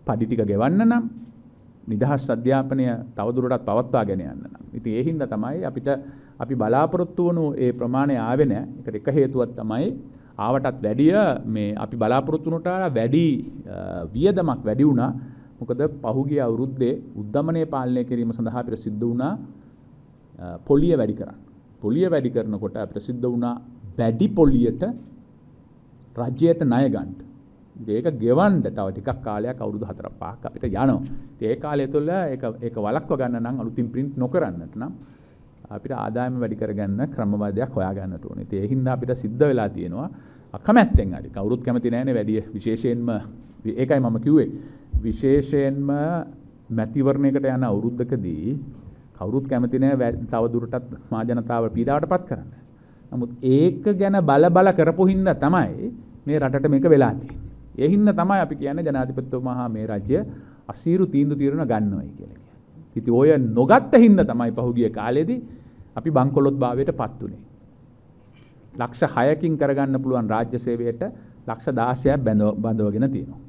පඩි ටික ගෙවන්න නම්, නිදහස් අධ්‍යාපනය තවදුරටත් පවත්වාගෙන යන්න නම්. ඉතින් ඒ හින්දා තමයි අපි බලාපොරොත්තු වුණු ඒ ප්‍රමාණය ආවේ නැහැ. ඒකට එක හේතුවක් තමයි ආවටත් වැඩිය මේ අපි බලාපොරොත්තු වුණට වැඩි වියදමක් වැඩි වුණා. මොකද පහුගිය අවුරුද්දේ උද්දමනය පාලනය කිරීම සඳහා අපිට සිද්ධ වුණා පොලිය වැඩි කරන්න. පොලිය වැඩි කරනකොට අපිට සිද්ධ වුණා වැඩි පොලියට රජයට ණය ගන්න. ඒක ගෙවන්න තව ටිකක් කාලයක් අවුරුදු 4-5ක් අපිට යනවා. ඒ කාලය තුළ ඒක වළක්ව ගන්න නම් අලුතින් print නොකරන්නට නම් අපිට ආදායම වැඩි කරගන්න ක්‍රමවාදයක් හොයාගන්නට ඕනේ. ඒ හින්දා අපිට සිද්ධ වෙලා තියෙනවා අකමැත්තෙන් හරි. කවුරුත් කැමති නැහැනේ වැඩි විශේෂයෙන්ම ඒකයි මම කිව්වේ විශේෂයෙන්ම මැතිවරණයකට යන අවුරුද්දකදී කවුරුත් කැමති නැහැ තව දුරටත් මා ජනතාව පීඩාවටපත් කරන්න. නමුත් ඒක ගැන බල කරපු හින්දා තමයි මේ රටට මේක වෙලා තියෙන්නේ. ඒ හින්දා තමයි අපි කියන්නේ ජනාධිපතිතුමා මේ රාජ්‍ය අසීරු තීන්දුව తీරන ගන්නවයි කියලා කියන්නේ. ඉතින් ඔය නොගත්ත හින්දා තමයි පහුගිය කාලෙදී අපි බංකොලොත් භාවයට පත් උනේ. ලක්ෂ 6කින් කරගන්න පුළුවන් රාජ්‍ය සේවයට ලක්ෂ 16ක් බඳවගෙන තියෙනවා.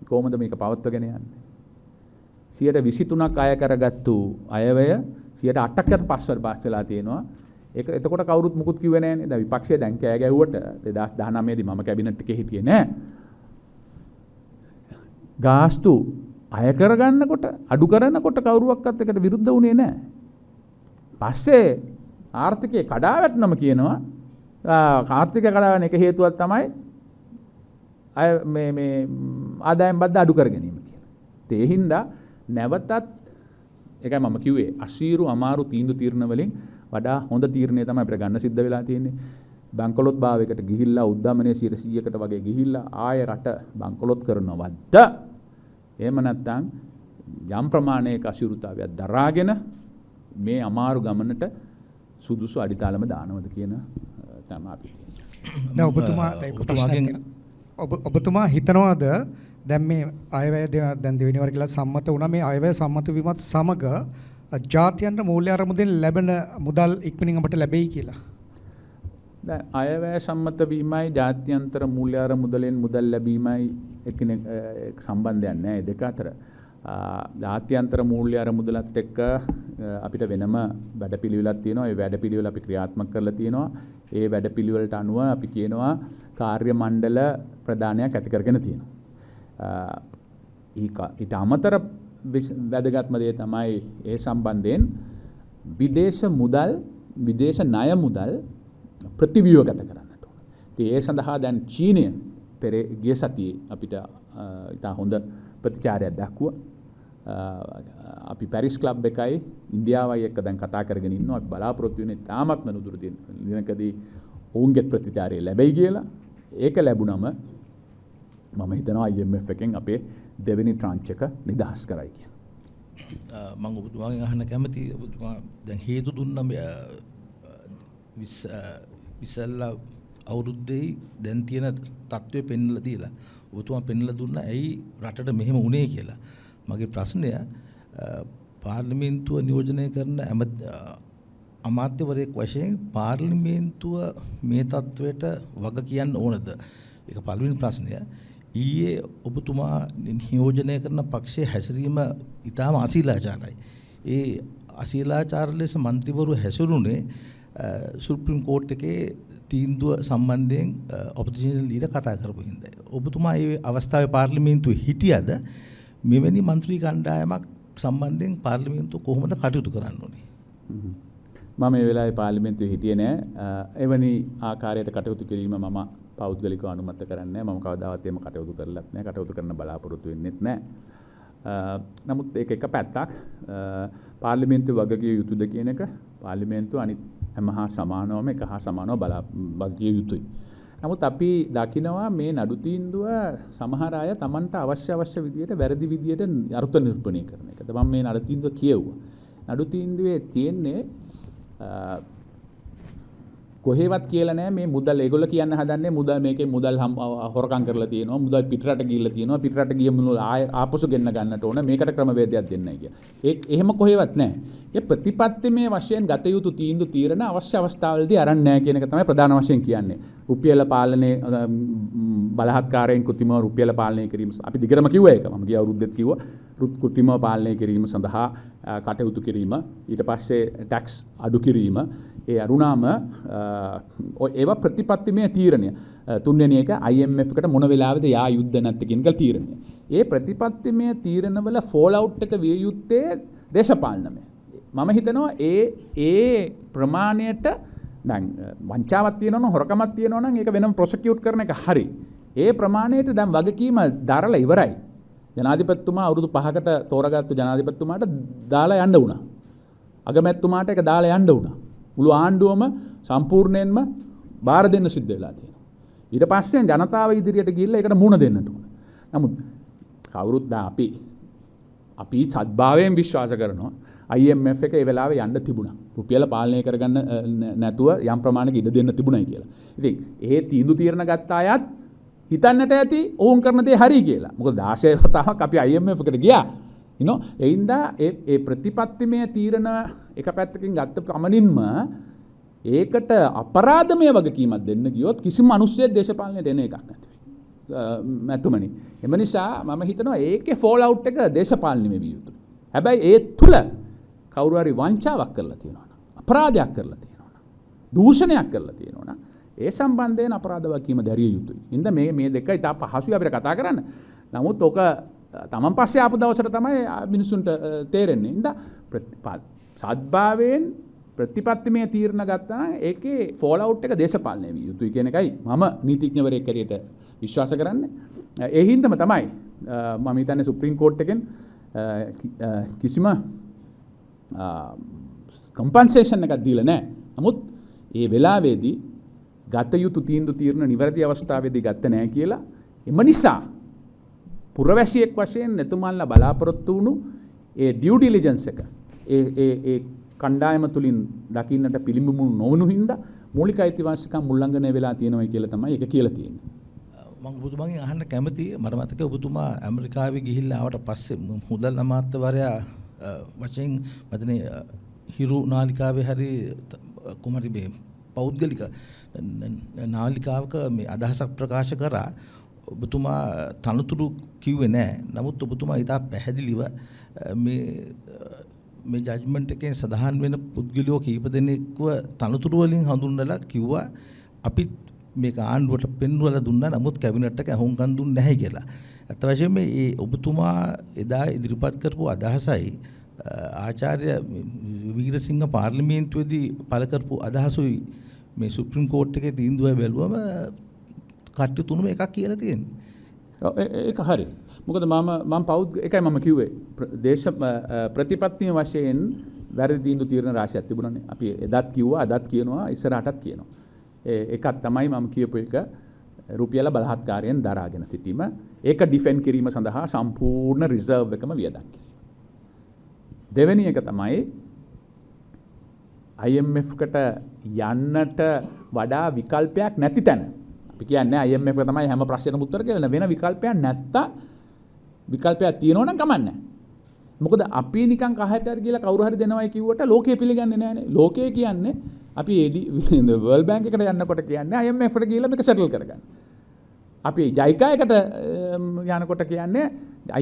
කොහොමද මේක පවත්වාගෙන යන්නේ? 23ක් අය කරගත්තු අයවැය 8%කට පස් වෙලා තියෙනවා. ඒක එතකොට කවුරුත් මුකුත් කිව්වේ නැහැනේ. දැන් විපක්ෂය දැන් කෑ ගැහුවට 2019 දී මම කැබිනට් එකේ හිටියේ නෑ. ගාස්තු අය කරගන්නකොට අඩු කරනකොට කවුරුවක්වත් එකට විරුද්ධ වුණේ නෑ. පස්සේ ආර්ථිකයේ කඩාවැටෙනම කියනවා. ආර්ථිකය කඩාවැටෙන එක හේතුවක් තමයි අය මේ ආදායම් බද්ද අඩු කර ගැනීම කියලා. ඒ හින්දා නැවතත් ඒකයි මම කිව්වේ අසීරු අමාරු තීරණ වලින් වඩා හොඳ තීරණය තමයි අපිට ගන්න සිද්ධ වෙලා තියෙන්නේ. බංකොලොත් භාවයකට ගිහිල්ලා උද්දමනයේ 100%කට වගේ ගිහිල්ලා ආය රට බංකොලොත් කරනවද? එහෙම නැත්නම් යම් ප්‍රමාණයක අසීරුතාවයක් දරාගෙන මේ අමාරු ගමනට සුදුසු අඩිතාලම දානවද කියන තමයි අපි තියෙන්නේ. දැන් ඔබතුමා හිතනවාද දැන් මේ අයවැය දැන් දෙවෙනි වර කියලා සම්මත වුණා මේ අයවැය සම්මත වීමත් සමග ජාත්‍යන්තර මූල්‍ය අරමුදෙන් ලැබෙන මුදල් ඉක්මනින් අපට ලැබෙයි කියලා. දැන් අයවැය සම්මත වීමයි ජාත්‍යන්තර මූල්‍ය අරමුදලෙන් මුදල් ලැබීමයි එකිනෙක සම්බන්ධයක් නැහැ ඒ දෙක අතර. ජාත්‍යන්තර මූල්‍ය අරමුදලත් එක්ක අපිට වෙනම වැඩපිළිවෙලක් තියෙනවා. ඒ වැඩපිළිවෙල අපි ක්‍රියාත්මක කරලා තියෙනවා. ඒ වැඩපිළිවෙලට අනුව අපි කියනවා කාර්ය මණ්ඩල ප්‍රධානයක් ඇති කරගෙන තියෙනවා. ඊට අමතර වැදගත්ම දේ තමයි ඒ සම්බන්ධයෙන් විදේශ ණය මුදල් ප්‍රතිව්‍යුහගත කරන්නට ඕන. ඉතින් ඒ සඳහා දැන් චීනය ගිය සතියේ අපිට ඉතා හොඳ ප්‍රතිචාරයක් දක්වුවා. අපි පැරිස් ක්ලබ් එකයි ඉන්දියාවයි එක්ක දැන් කතා කරගෙන ඉන්නවා. අපි බලාපොරොත්තු වෙන්නේ තාමත්ම නුදුරු දිනකදී ඔවුන්ගේ ප්‍රතිචාරය ලැබෙයි කියලා. ඒක ලැබුණම මම හිතනවා IMF එකෙන් අපේ දෙවෙනි ට්‍රාන්ච් එක නිදහස් කරයි කියලා. මම ඔබතුමාගෙන් අහන්න කැමතියි ඔබතුමා දැන් හේතු දුන්නා ඉස්සල්ලා අවුරුද්දේ දැන් තියෙන තත්ත්වය පෙන්වලා දීලා ඔබතුමා පෙන්වලා දුන්නා ඇයි රටට මෙහෙම වුනේ කියලා. මගේ ප්‍රශ්නය පාර්ලිමේන්තුව නියෝජනය කරන අමාත්‍යවරයෙක් වශයෙන් පාර්ලිමේන්තුව මේ තත්ත්වයට වග කියන්න ඕනද? ඒක පළවෙනි ප්‍රශ්නය. ඊයේ ඔබතුමා නියෝජනය කරන පක්ෂයේ හැසිරීම ඉතාම අශීලාචාරයි. ඒ අශීලාචාර ලෙස മന്ത്രിවරු හැසිරුණේ සුප්‍රීම කෝර්ට් එකේ තීන්දුව සම්බන්ධයෙන් ඔපොසිෂන් ලීඩර් කතා කරපු හින්දා. ඔබතුමා මේ අවස්ථාවේ පාර්ලිමේන්තුවේ හිටියද මෙවැනි മന്ത്രി කණ්ඩායමක් සම්බන්ධයෙන් පාර්ලිමේන්තුව කොහොමද කටයුතු කරන්න ඕනේ? මම මේ වෙලාවේ පාර්ලිමේන්තුවේ හිටියේ නෑ. එවැනි ආකාරයට කටයුතු කිරීම මම පෞද්ගලිකව අනුමත කරන්නේ නැහැ. මම කවදාවත් එහෙම කටයුතු කරලත් නැහැ. කටයුතු කරන්න බලාපොරොත්තු වෙන්නෙත් නැහැ. නමුත් ඒක එක පැත්තක්. පාර්ලිමේන්තුව වගකිය යුතුද කියන එක පාර්ලිමේන්තුව අනිත් හැම හා සමානවම එක හා සමානව වගකිය යුතුයි. නමුත් අපි දකිනවා මේ නඩු තීන්දුව සමහර අය Tamanට අවශ්‍ය විදියට වැරදි විදියට අර්ථ නිරූපණය කරන එක. මම මේ නඩු තීන්දුව කියෙව්වා. නඩු තීන්දුවේ තියෙන්නේ කොහෙවත් කියලා නෑ මේ මුදල් ඒගොල්ලෝ කියන්න හදන්නේ මුදල් මේකේ මුදල් හොරකම් කරලා තියෙනවා මුදල් පිටරට ගිහිල්ලා තියෙනවා පිටරට ගිය මුදල් ආපසු ගෙන්න ගන්නට ඕන මේකට ක්‍රමවේදයක් දෙන්නයි කියලා. එහෙම කොහෙවත් නෑ. ඒ ප්‍රතිපත්තිමය වශයෙන් ගත යුතු තීරණ අවශ්‍ය අවස්ථාවලදී අරන් නෑ කියන එක තමයි ප්‍රධාන වශයෙන් කියන්නේ. රුපියල පාලනයේ බලහත්කාරයෙන් කෘත්‍රිමව රුපියල පාලනය කිරීම අපි දිගටම කිව්වා ඒක. මම ගිය අවුරුද්දෙත් කිව්වා කෘත්‍රිමව පාලනය කිරීම සඳහා කටයුතු කිරීම ඊට පස්සේ ටැක්ස් අඩු කිරීම ඒ අරුණාම ඒවා ප්‍රතිපත්තිමය තීරණය. තුන්වෙනි එක IMF එකට මොන වෙලාවෙද යා යුද්ධ නැත්te කියන එක තීරණය. ඒ ප්‍රතිපත්තිමය තීරණවල ෆෝල් අවුට් එක විය යුත්තේ දේශපාලනමය. මම හිතනවා ඒ ප්‍රමාණයට දැන් වංචාවක් තියෙනවා නම් හොරකමක් තියෙනවා නම් ඒක වෙනම ප්‍රොසිකියුට් කරන එක හරි. ඒ ප්‍රමාණයට දැන් වගකීම දරලා ඉවරයි. ජනාධිපතිතුමා අවුරුදු 5කට තෝරාගත්තු ජනාධිපතිතුමාට දාලා යන්න වුණා. අගමැතිතුමාට ඒක දාලා යන්න වුණා. මුළු ආණ්ඩුවම සම්පූර්ණයෙන්ම බාර දෙන්න සිද්ධ වෙලා තියෙනවා. ඊට පස්සේ ජනතාව ඉදිරියට ගිහිල්ලා ඒකට මුහුණ දෙන්නට ඕන. නමුත් කවුරුත් අපි සත්භාවයෙන් විශ්වාස කරනවා IMF එක ඒ වෙලාවේ යන්න තිබුණා. රුපියල පාලනය කරගන්න නැතුව යම් ප්‍රමාණයක ඉඩ දෙන්න තිබුණයි කියලා. ඉතින් ඒ තීරණ ගත්ත අයත් හිතන්නට ඇති ඔවුන් කරන දේ හරි කියලා. මොකද 16 වතාවක් අපි IMF එකට ගියා. එයින්දා ඒ ප්‍රතිපත්තිමය තීරණ එක පැත්තකින් ගත්ත පමණින්ම ඒකට අපරාධමය වගකීමක් දෙන්න ගියොත් කිසිම මිනිස්සෙක් දේශපාලනයට එන එකක් නැති වෙයි. මැතුමනි. එම නිසා මම හිතනවා ඒකේ ෆෝල් අවුට් එක දේශපාලනීය විය යුතුයි. හැබැයි ඒ තුල කවුරු හරි වංචාවක් කරලා තියෙනවා නම් අපරාධයක් කරලා තියෙනවා නම් දූෂණයක් කරලා තියෙනවා නම් ඒ සම්බන්ධයෙන් අපරාධ වගකීම දැරිය යුතුයි. ඉතින් මේ දෙක ඉතා පහසුයි අපිට කතා කරන්න. නමුත් ඔක තමන් පස්සේ ආපු දවසට තමයි මිනිසුන්ට තේරෙන්නේ. ඉතින් සද්භාවයෙන් ප්‍රතිපත්තිමය තීරණ ගත්තා නම් ඒකේ ෆෝල් අවුට් එක දේශපාලනය විය යුතුයි කියන එකයි මම නීතිඥවරයෙක් හැටියට විශ්වාස කරන්නේ. ඒ හින්දාම තමයි මම හිතන්නේ සුප්‍රීම කෝර්ට් එකෙන් කිසිම කම්පන්සේෂන් එකක් දීලා නැහැ. නමුත් ඒ වෙලාවේදී ගත යුතු තීරණ නිවැරදි අවස්ථාවේදී ගත්ත නැහැ කියලා එම නිසා පුරවැසියෙක් වශයෙන් එතුමන්ලා බලාපොරොත්තු වුණු ඒ ඩියු ඩිලිජන්ස් එක ඒ කණ්ඩායම තුලින් දකින්නට පිළිඹුණු නොවුණු හින්දා මූලික අයිතිවාසිකම් උල්ලංඝනය වෙලා තියෙනවා කියලා තමයි ඒක කියලා තියෙන්නේ. මම ඔබතුමාගෙන් අහන්න කැමතියි. මට මතකයි ඔබතුමා ඇමරිකාවේ ගිහිල්ලා ආවට පස්සේ මුදල් අමාත්‍යවරයා වශයෙන් මතනේ හිරු නාලිකාවේ හරි කොහමද මේ පෞද්ගලික නාලිකාවක මේ අදහසක් ප්‍රකාශ කරා. ඔබතුමා තනතුරු කිව්වේ නැහැ. නමුත් ඔබතුමා ඉතා පැහැදිලිව මේ ජජ්මන්ට් එකෙන් සඳහන් වෙන පුද්ගලයෝ කීප දෙනෙක්ව තනතුරු වලින් හඳුන්වලා කිව්වා අපි මේක ආණ්ඩුවට පෙන්වලා දුන්නා නමුත් කැබිනට් එක අහුම්කම් දුන්නේ නැහැ කියලා. අත් වශයෙන්ම මේ ඔබතුමා එදා ඉදිරිපත් කරපු අදහසයි ආචාර්ය වීරසිංහ පාර්ලිමේන්තුවේදී පළ කරපු අදහසුයි මේ සුප්‍රීම කෝර්ට් එකේ තීන්දුව බැලුවම කට්ටිය තුනම එකක් කියලා තියෙනවා. ඒක හරි. මොකද මම එකයි මම කිව්වේ දේශ ප්‍රතිපත්තිය වශයෙන් වැරදි තීරණ රාශියක් තිබුණානේ. අපි එදත් කිව්වා අදත් කියනවා ඉස්සරහටත් කියනවා. එකක් තමයි මම කියපු එක රුපියල බලහත්කාරයෙන් දරාගෙන සිටීම. ඒක ඩිෆෙන්ඩ් කිරීම සඳහා සම්පූර්ණ රිසර්ව් එකම වියදම් කිරීම. දෙවෙනි එක තමයි IMF කට යන්නට වඩා විකල්පයක් නැති තැන. අපි කියන්නේ IMF එක තමයි හැම ප්‍රශ්නෙටම උත්තර කියලා වෙන විකල්පයක් නැත්තා විකල්පයක් තියෙනවා නම් කමක් නැහැ. මොකද අපි නිකන් කහට හරි කියලා කවුරු හරි දෙනවයි කිව්වට ලෝකේ පිළිගන්නේ නැහැනේ. ලෝකේ කියන්නේ අපි වර්ල්ඩ් බැංක් එකට යනකොට කියන්නේ IMF එකට ගිහිල්ලා මේක සෙටල් කරගන්න. අපි ජයිකා එකට යනකොට කියන්නේ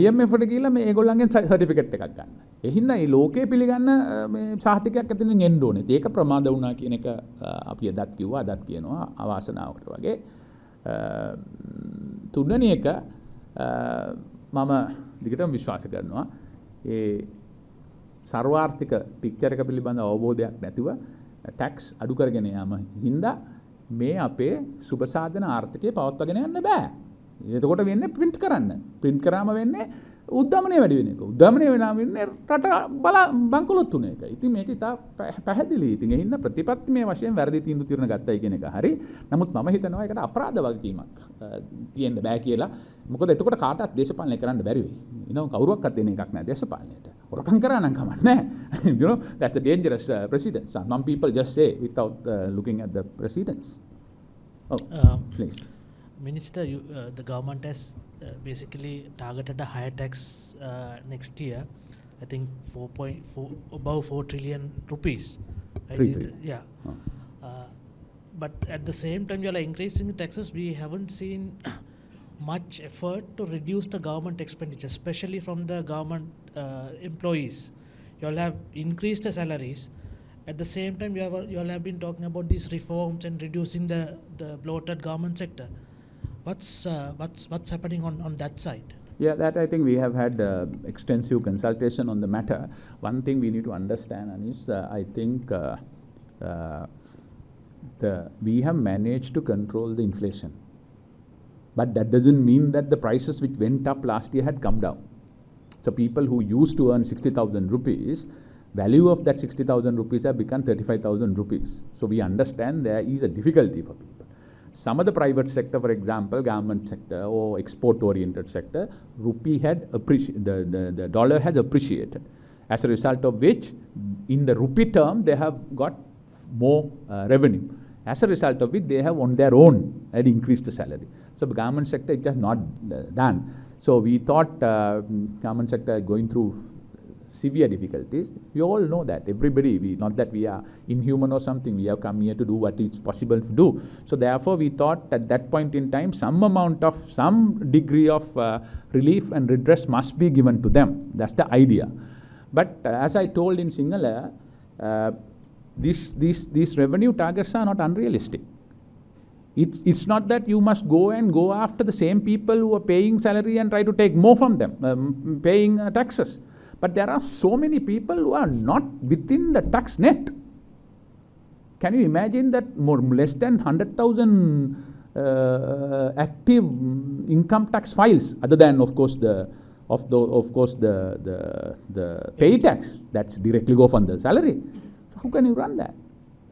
IMF එකට ගිහිල්ලා මේ ඒගොල්ලන්ගෙන් සර්ටිෆිකේට් එකක් ගන්න. ඒ හින්දා මේ ලෝකේ පිළිගන්න මේ සාහිතිකයක් ඇතින් එන්න ඕනේ. ඒක ප්‍රමාද වුණා කියන එක අපි එදත් කිව්වා අදත් කියනවා අවාසනාවකට වගේ. තුන්වෙනි එක මම දිගටම විශ්වාස කරනවා ඒ සර්වාර්ථික පික්චර් එක පිළිබඳ අවබෝධයක් නැතිව ටැක්ස් අඩු කරගෙන යාම හින්දා මේ අපේ සුබ සාධන ආර්ථිකය පවත්වාගෙන යන්න බෑ. එතකොට වෙන්නේ ප්‍රින්ට් කරන්න. ප්‍රින්ට් කරාම වෙන්නේ උද්දමනය වැඩි වෙන එක. උද්දමනය වෙනාම වෙන්නේ රට බංකොලොත් තුන එක. ඉතින් මේක ඉතා පැහැදිලි. ඉතින් ඒ හින්දා ප්‍රතිපත්තිමය වශයෙන් වැරදි තීරණ ගත්තයි කියන එක හරි. නමුත් මම හිතනවා ඒකට අපරාධ වගකීමක් තියෙන්න බෑ කියලා. මොකද එතකොට කාටවත් දේශපාලනය කරන්න බැරි වෙයි. කවුරුවක්වත් දෙන එකක් නෑ දේශපාලනයට. හොරකම් කරා නම් කමක් නෑ. That's a dangerous precedent. Some people just say without looking at the precedents. Please. Minister, the government has basically targeted a higher tax next year. I think 4.4 above 4 trillion rupees. 3 trillion. Yeah. But at the same time, you are increasing the taxes. We haven't seen much effort to reduce the government expenditure, especially from the government employees. You all have increased the salaries. At the same time, you all have been talking about these reforms and reducing the bloated government sector. What's happening on that side? Yeah, that I think we have had extensive consultation on the matter. One thing we need to understand, Anish, I think we have managed to control the inflation. But that doesn't mean that the prices which went up last year had come down. So people who used to earn 60,000 rupees, value of that 60,000 rupees have become 35,000 rupees. So we understand there is a difficulty for people. Some of the private sector, for example, government sector or export-oriented sector, the dollar has appreciated. As a result of which, in the rupee term, they have got more revenue. As a result of it, they have on their own had increased the salary. So the government sector it has not done. So we thought government sector going through severe difficulties. We all know that. Everybody, not that we are inhuman or something. We have come here to do what is possible to do. So therefore, we thought at that point in time, some degree of relief and redress must be given to them. That's the idea. But as I told in Sinhala, these revenue targets are not unrealistic. It's not that you must go after the same people who are paying salary and try to take more from them, paying taxes. But there are so many people who are not within the tax net. Can you imagine that less than 100,000 active income tax files, other than of course the pay tax that's directly go from the salary? How can you run that?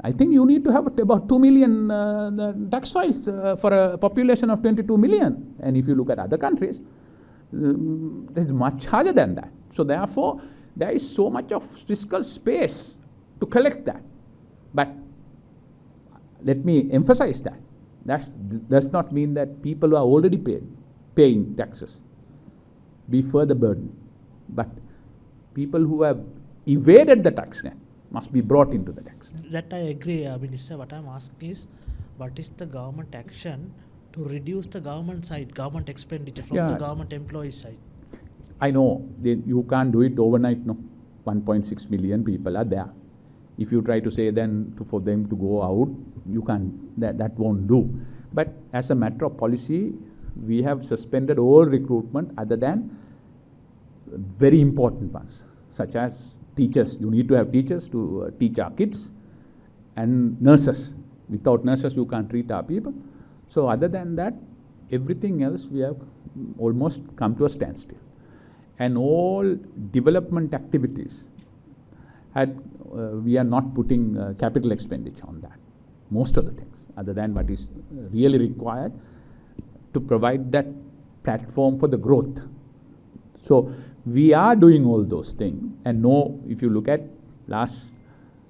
I think you need to have about 2 million tax files for a population of 22 million. And if you look at other countries, it's much higher than that. So therefore, there is so much of fiscal space to collect that. But let me emphasize that. That does not mean that people who are already paying taxes be further burdened. But people who have evaded the tax net must be brought into the tax net. That I agree, Minister. What I'm asking is, what is the government action to reduce the government expenditure from the government employee side? I know you can't do it overnight, no. 1.6 million people are there. If you try to say then for them to go out, you can't, that won't do. But as a matter of policy, we have suspended all recruitment other than very important ones, such as teachers. You need to have teachers to teach our kids, and nurses. Without nurses, you can't treat our people. So other than that, everything else we have almost come to a standstill. And all development activities, we are not putting capital expenditure on that. Most of the things, other than what is really required to provide that platform for the growth. So we are doing all those things. And no, if you look at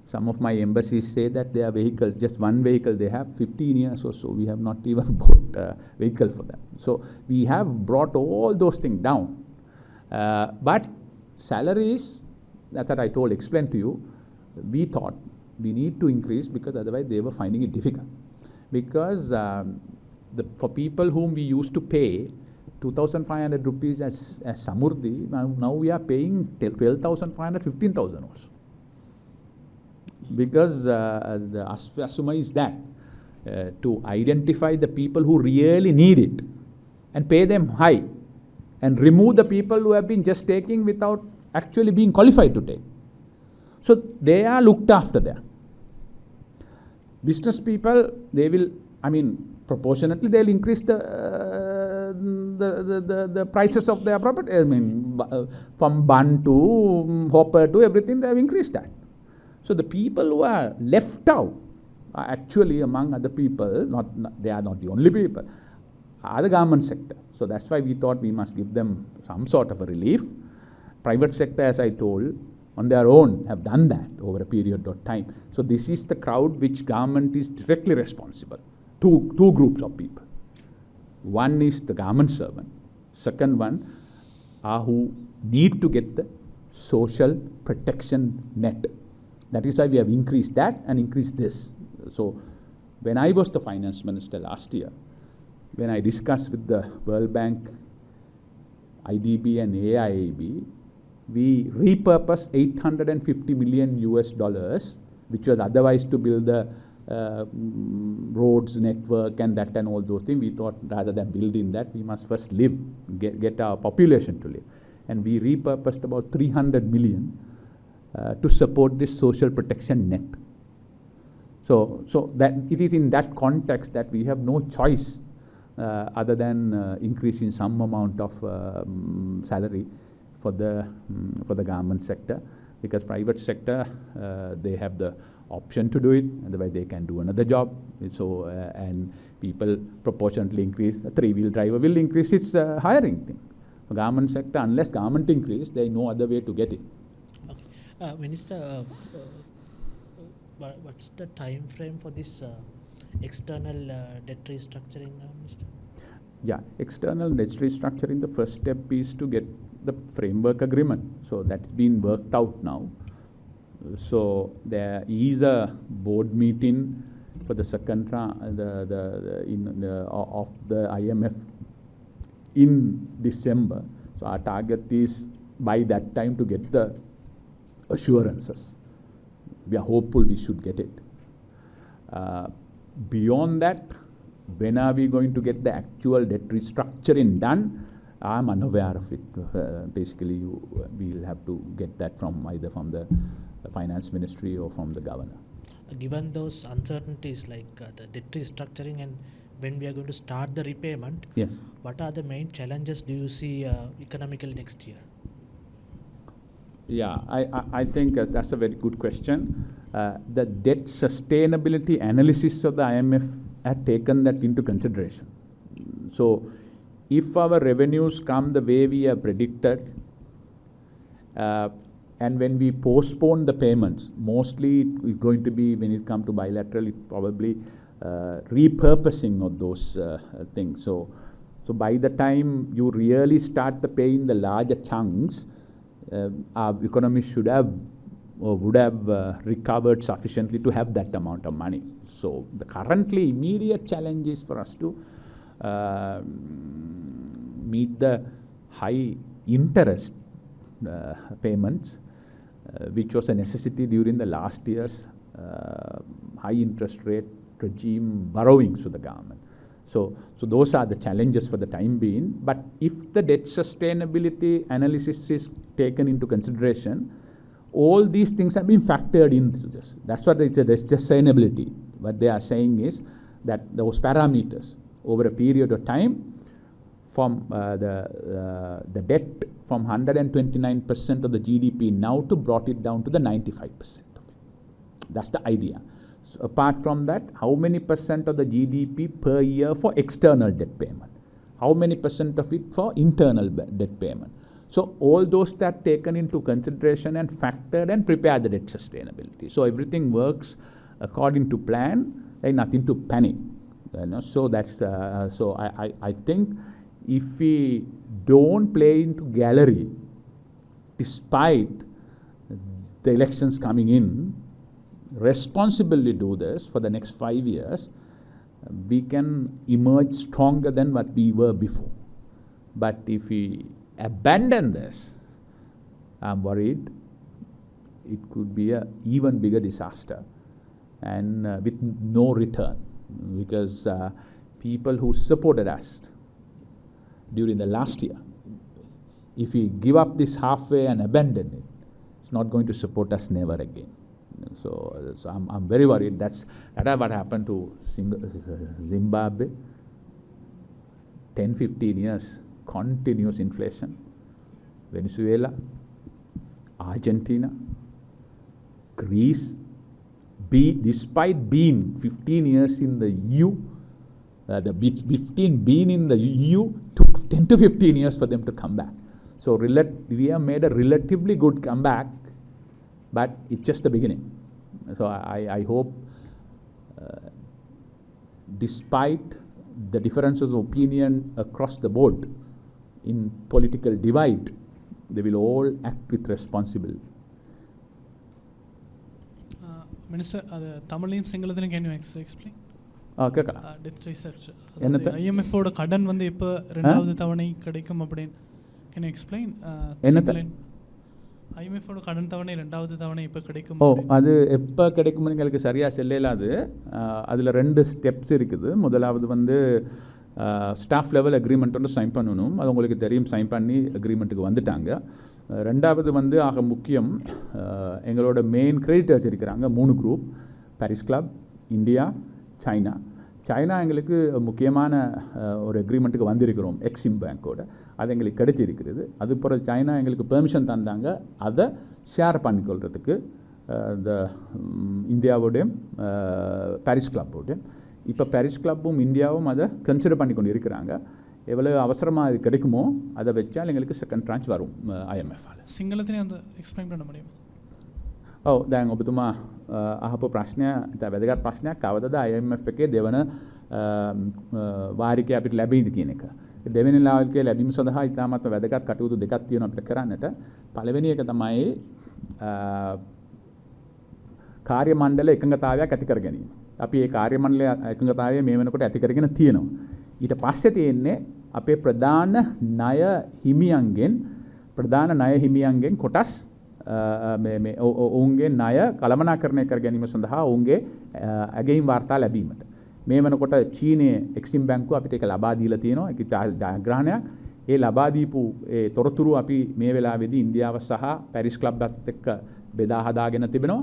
some of my embassies say that their vehicles, just one vehicle they have 15 years or so, we have not even bought a vehicle for them. So we have brought all those things down. But salaries, that's what I explained to you, we thought we need to increase because otherwise they were finding it difficult. Because for people whom we used to pay 2,500 rupees as Samurdhi, now we are paying 12,500, 15,000 also. Because the Asuma is that, to identify the people who really need it and pay them high, and remove the people who have been just taking without actually being qualified to take. So they are looked after there. Business people, they will, proportionately they'll increase the prices of their property. From bun to hopper to everything, they have increased that. So the people who are left out are actually among other people, they are not the only people, are the government sector. So that's why we thought we must give them some sort of a relief. Private sector, as I told, on their own have done that over a period of time. So this is the crowd which government is directly responsible. Two groups of people. One is the government servant. Second one are who need to get the social protection net. That is why we have increased that and increased this. So when I was the finance minister last year, when I discussed with the World Bank, IDB and AIIB, we repurposed $850 million US, which was otherwise to build the roads network and that and all those things. We thought rather than building that, we must first live, get our population to live. And we repurposed about 300 million to support this social protection net. So that it is in that context that we have no choice other than increasing some amount of salary for the government sector, because private sector they have the option to do it, otherwise they can do another job. So and people proportionately increase. The three-wheel driver will increase its hiring thing. For government sector, unless government increase, there is no other way to get it. Okay. Minister, what's the time frame for this external debt restructuring now, Minister? Yeah, external debt restructuring, the first step is to get the framework agreement. So that's been worked out now. So there is a board meeting for the second of the IMF in December. So our target is by that time to get the assurances. We are hopeful we should get it. Beyond that, when are we going to get the actual debt restructuring done? I'm unaware of it. Basically, we'll have to get that from either from the finance ministry or from the governor. Given those uncertainties like the debt restructuring and when we are going to start the repayment, Yes. what are the main challenges do you see economically next year? Yeah, I think that's a very good question. The debt sustainability analysis of the IMF had taken that into consideration. So, if our revenues come the way we have predicted, and when we postpone the payments, mostly it's going to be, when it comes to bilateral, it's probably repurposing of those things. So by the time you really start the paying the larger chunks, our economy should have or would have recovered sufficiently to have that amount of money. So the currently immediate challenge is for us to meet the high interest payments, which was a necessity during the last year's high interest rate regime borrowings to the government. So those are the challenges for the time being. But if the debt sustainability analysis is taken into consideration, all these things have been factored into this. That's what it's a debt sustainability. What they are saying is that those parameters over a period of time, from the debt from 129% of the GDP now to brought it down to the 95% of it. That's the idea. So apart from that, how many percent of the GDP per year for external debt payment? How many percent of it for internal debt payment? So all those that taken into consideration and factored and prepare the debt sustainability. So everything works according to plan. There's nothing to panic. So that's so I think if we don't play into gallery, despite the elections coming in, responsibly do this for the next 5 years, we can emerge stronger than what we were before. But if we abandon this, I'm worried it could be an even bigger disaster and with no return, because people who supported us during the last year, if we give up this halfway and abandon it, it's not going to support us never again. So I'm very worried. That's what happened to Zimbabwe. 10-15 years continuous inflation. Venezuela, Argentina, Greece, despite being 15 years in the EU, being in the EU took 10 to 15 years for them to come back. So we have made a relatively good comeback, but it's just the beginning. So I hope, despite the differences of opinion across the board in political divide, they will all act with responsibility. Minister, Tamilim Singalathan, can you explain? Okay. Debt research. என்னத்த? IMF ஓட கடன் வந்து இப்போ ரெண்டாவது தவணை கிடைக்கும் அப்படின்னு. Can you explain? என்னத்த? IMF ஓட கடன் தவணை ரெண்டாவது தவணை இப்போ கிடைக்கும். அது எப்போ கிடைக்கும்னு எங்களுக்கு சரியாக செல்லலாது. அதில் 2 ஸ்டெப்ஸ் இருக்குது. முதலாவது வந்து ஸ்டாஃப் லெவல் அக்ரிமெண்ட் ஒன்று சைன் பண்ணணும். அது உங்களுக்கு தெரியும், சைன் பண்ணி அக்ரிமெண்ட்டுக்கு வந்துட்டாங்க. ரெண்டாவது வந்து ஆக முக்கியம், எங்களோட மெயின் கிரெடிட்டர்ஸ் இருக்கிறாங்க 3 group: Paris club, India, China எங்களுக்கு முக்கியமான ஒரு அக்ரிமெண்ட்டுக்கு வந்திருக்கிறோம் எக்ஸிம் பேங்க்கோட. அது எங்களுக்கு கிடைச்சிருக்கிறது. அது பிறகு சைனா எங்களுக்கு பெர்மிஷன் தந்தாங்க அதை ஷேர் பண்ணிக்கொள்கிறதுக்கு இந்த இந்தியாவோடையும் பாரிஸ் கிளப்போடையும். இப்போ பாரிஸ் கிளப்பும் இந்தியாவும் அதை கன்சிடர் பண்ணி கொண்டு இருக்கிறாங்க. எவ்வளோ அவசரமாக அது கிடைக்குமோ அதை வச்சால் எங்களுக்கு செகண்ட் ட்ரான்ச் வரும் IMF-ஆல். සිංහලතින அந்த எக்ஸ்பிளைன் பண்ண முடியுமா? දැන් ඔබතුමා අහපු ප්‍රශ්නය වැදගත් ප්‍රශ්නයක්. කවදද IMF එකේ දෙවන වාරිකය අපිට ලැබෙයිද කියන එක. දෙවෙනි ලාවල්කේ ලැබීම සඳහා ඉතාමත් වැදගත් කටයුතු දෙකක් තියෙනවා අපිට කරන්නට. පළවෙනි එක තමයි කාර්ය මණ්ඩල එකඟතාවයක් ඇති කර ගැනීම. අපි මේ කාර්ය මණ්ඩල එකඟතාවය මේ වෙනකොට ඇති කරගෙන තියෙනවා. ඊට පස්සේ තියෙන්නේ අපේ ප්‍රධාන ණය හිමියන්ගෙන් කොටස් ඔවුන්ගේ ණය කළමනාකරණය කර ගැනීම සඳහා ඔවුන්ගේ ඇගයීම් වාර්තා ලැබීමට. මේ වෙනකොට චීනයේ එක්ස්ට්‍රීම් බැංකුව අපිට ඒක ලබා දීලා තියෙනවා. ඒක ජයග්‍රහණයක්. ඒ ලබා දීපු ඒ තොරතුරු අපි මේ වෙලාවේදී ඉන්දියාව සහ පැරිස් ක්ලබ්වත් එක්ක බෙදා හදාගෙන තිබෙනවා.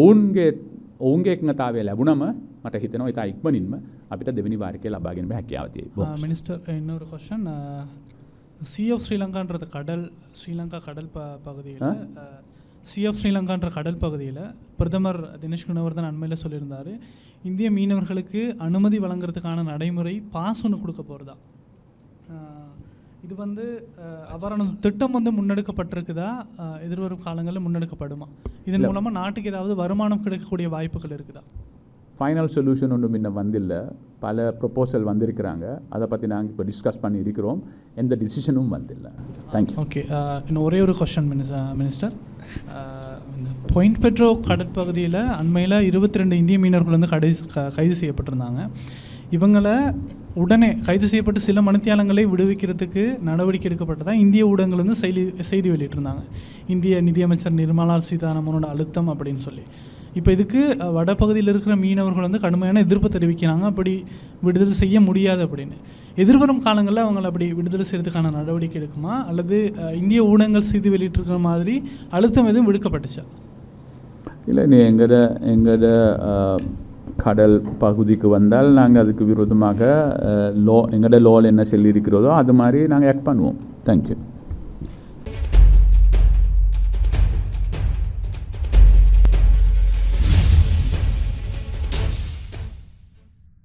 ඔවුන්ගේ එකඟතාවය ලැබුණම මට හිතෙනවා ඉතා ඉක්මනින්ම අපිට දෙවෙනි වාරිකය ලබා ගැනීම හැකියාව තියෙනවා. மினிஸ்டர் இன்னொரு கொஸ்டின் சி ஆஃப் ஸ்ரீலங்கான்றது கடல் ஸ்ரீலங்கா கடல் பகுதியில் சி ஆஃப் ஸ்ரீலங்கான்ற கடல் பகுதியில் பிரதமர் தினேஷ் குணவர்தன் அண்மையில் சொல்லியிருந்தார் இந்திய மீனவர்களுக்கு அனுமதி வழங்குறதுக்கான நடைமுறை பாஸ் ஒன்று கொடுக்க போகிறதா. இது வந்து அவ்வாறான திட்டம் வந்து முன்னெடுக்கப்பட்டிருக்குதா, எதிர்வரும் காலங்களில் முன்னெடுக்கப்படுமா, இதன் மூலமாக நாட்டுக்கு ஏதாவது வருமானம் கிடைக்கக்கூடிய வாய்ப்புகள் இருக்குதா? ஃபைனல் சொல்யூஷன் ஒன்றும் இன்னும் வந்தில்லை. பல ப்ரொப்போசல் வந்திருக்கிறாங்க. அதை பற்றி நாங்கள் இப்போ டிஸ்கஸ் பண்ணி இருக்கிறோம். எந்த டிசிஷனும் வந்தில்லை. தேங்க்யூ. ஓகே, இன்னும் ஒரே ஒரு கொஸ்டின் மினிஸ்டர். பாயிண்ட் பெட்ரோ கடற்பகுதியில் அண்மையில் 22 இந்திய மீனவர்கள் வந்து கைது செய்யப்பட்டிருந்தாங்க. இவங்களை உடனே கைது செய்யப்பட்டு சில மணித்தியாலங்களை விடுவிக்கிறதுக்கு நடவடிக்கை எடுக்கப்பட்டதாக இந்திய ஊடகங்கள் வந்து செய்தி வெளியிட்டிருந்தாங்க. இந்திய நிதியமைச்சர் நிர்மலா சீதாராமனோட அழுத்தம் அப்படின்னு சொல்லி. இப்போ இதுக்கு வடபகுதியில் இருக்கிற மீனவர்கள் வந்து கடுமையான எதிர்ப்பு தெரிவிக்கிறாங்க, அப்படி விடுதலை செய்ய முடியாது அப்படின்னு. எதிர்வரும் காலங்களில் அவங்களை அப்படி விடுதலை செய்யறதுக்கான நடவடிக்கை எடுக்குமா, அல்லது இந்திய ஊடகங்கள் செய்தி வெளியிட்டிருக்கிற மாதிரி அழுத்தம் எதுவும் விடுக்கப்பட்டுச்சா? இல்லை, நீ எங்களோட கடல் பகுதிக்கு வந்தால் நாங்கள் அதுக்கு விரோதமாக எங்களோட லோவில் என்ன சொல்லியிருக்கிறதோ அது மாதிரி நாங்கள் ஆக்ட் பண்ணுவோம். தேங்க்யூ.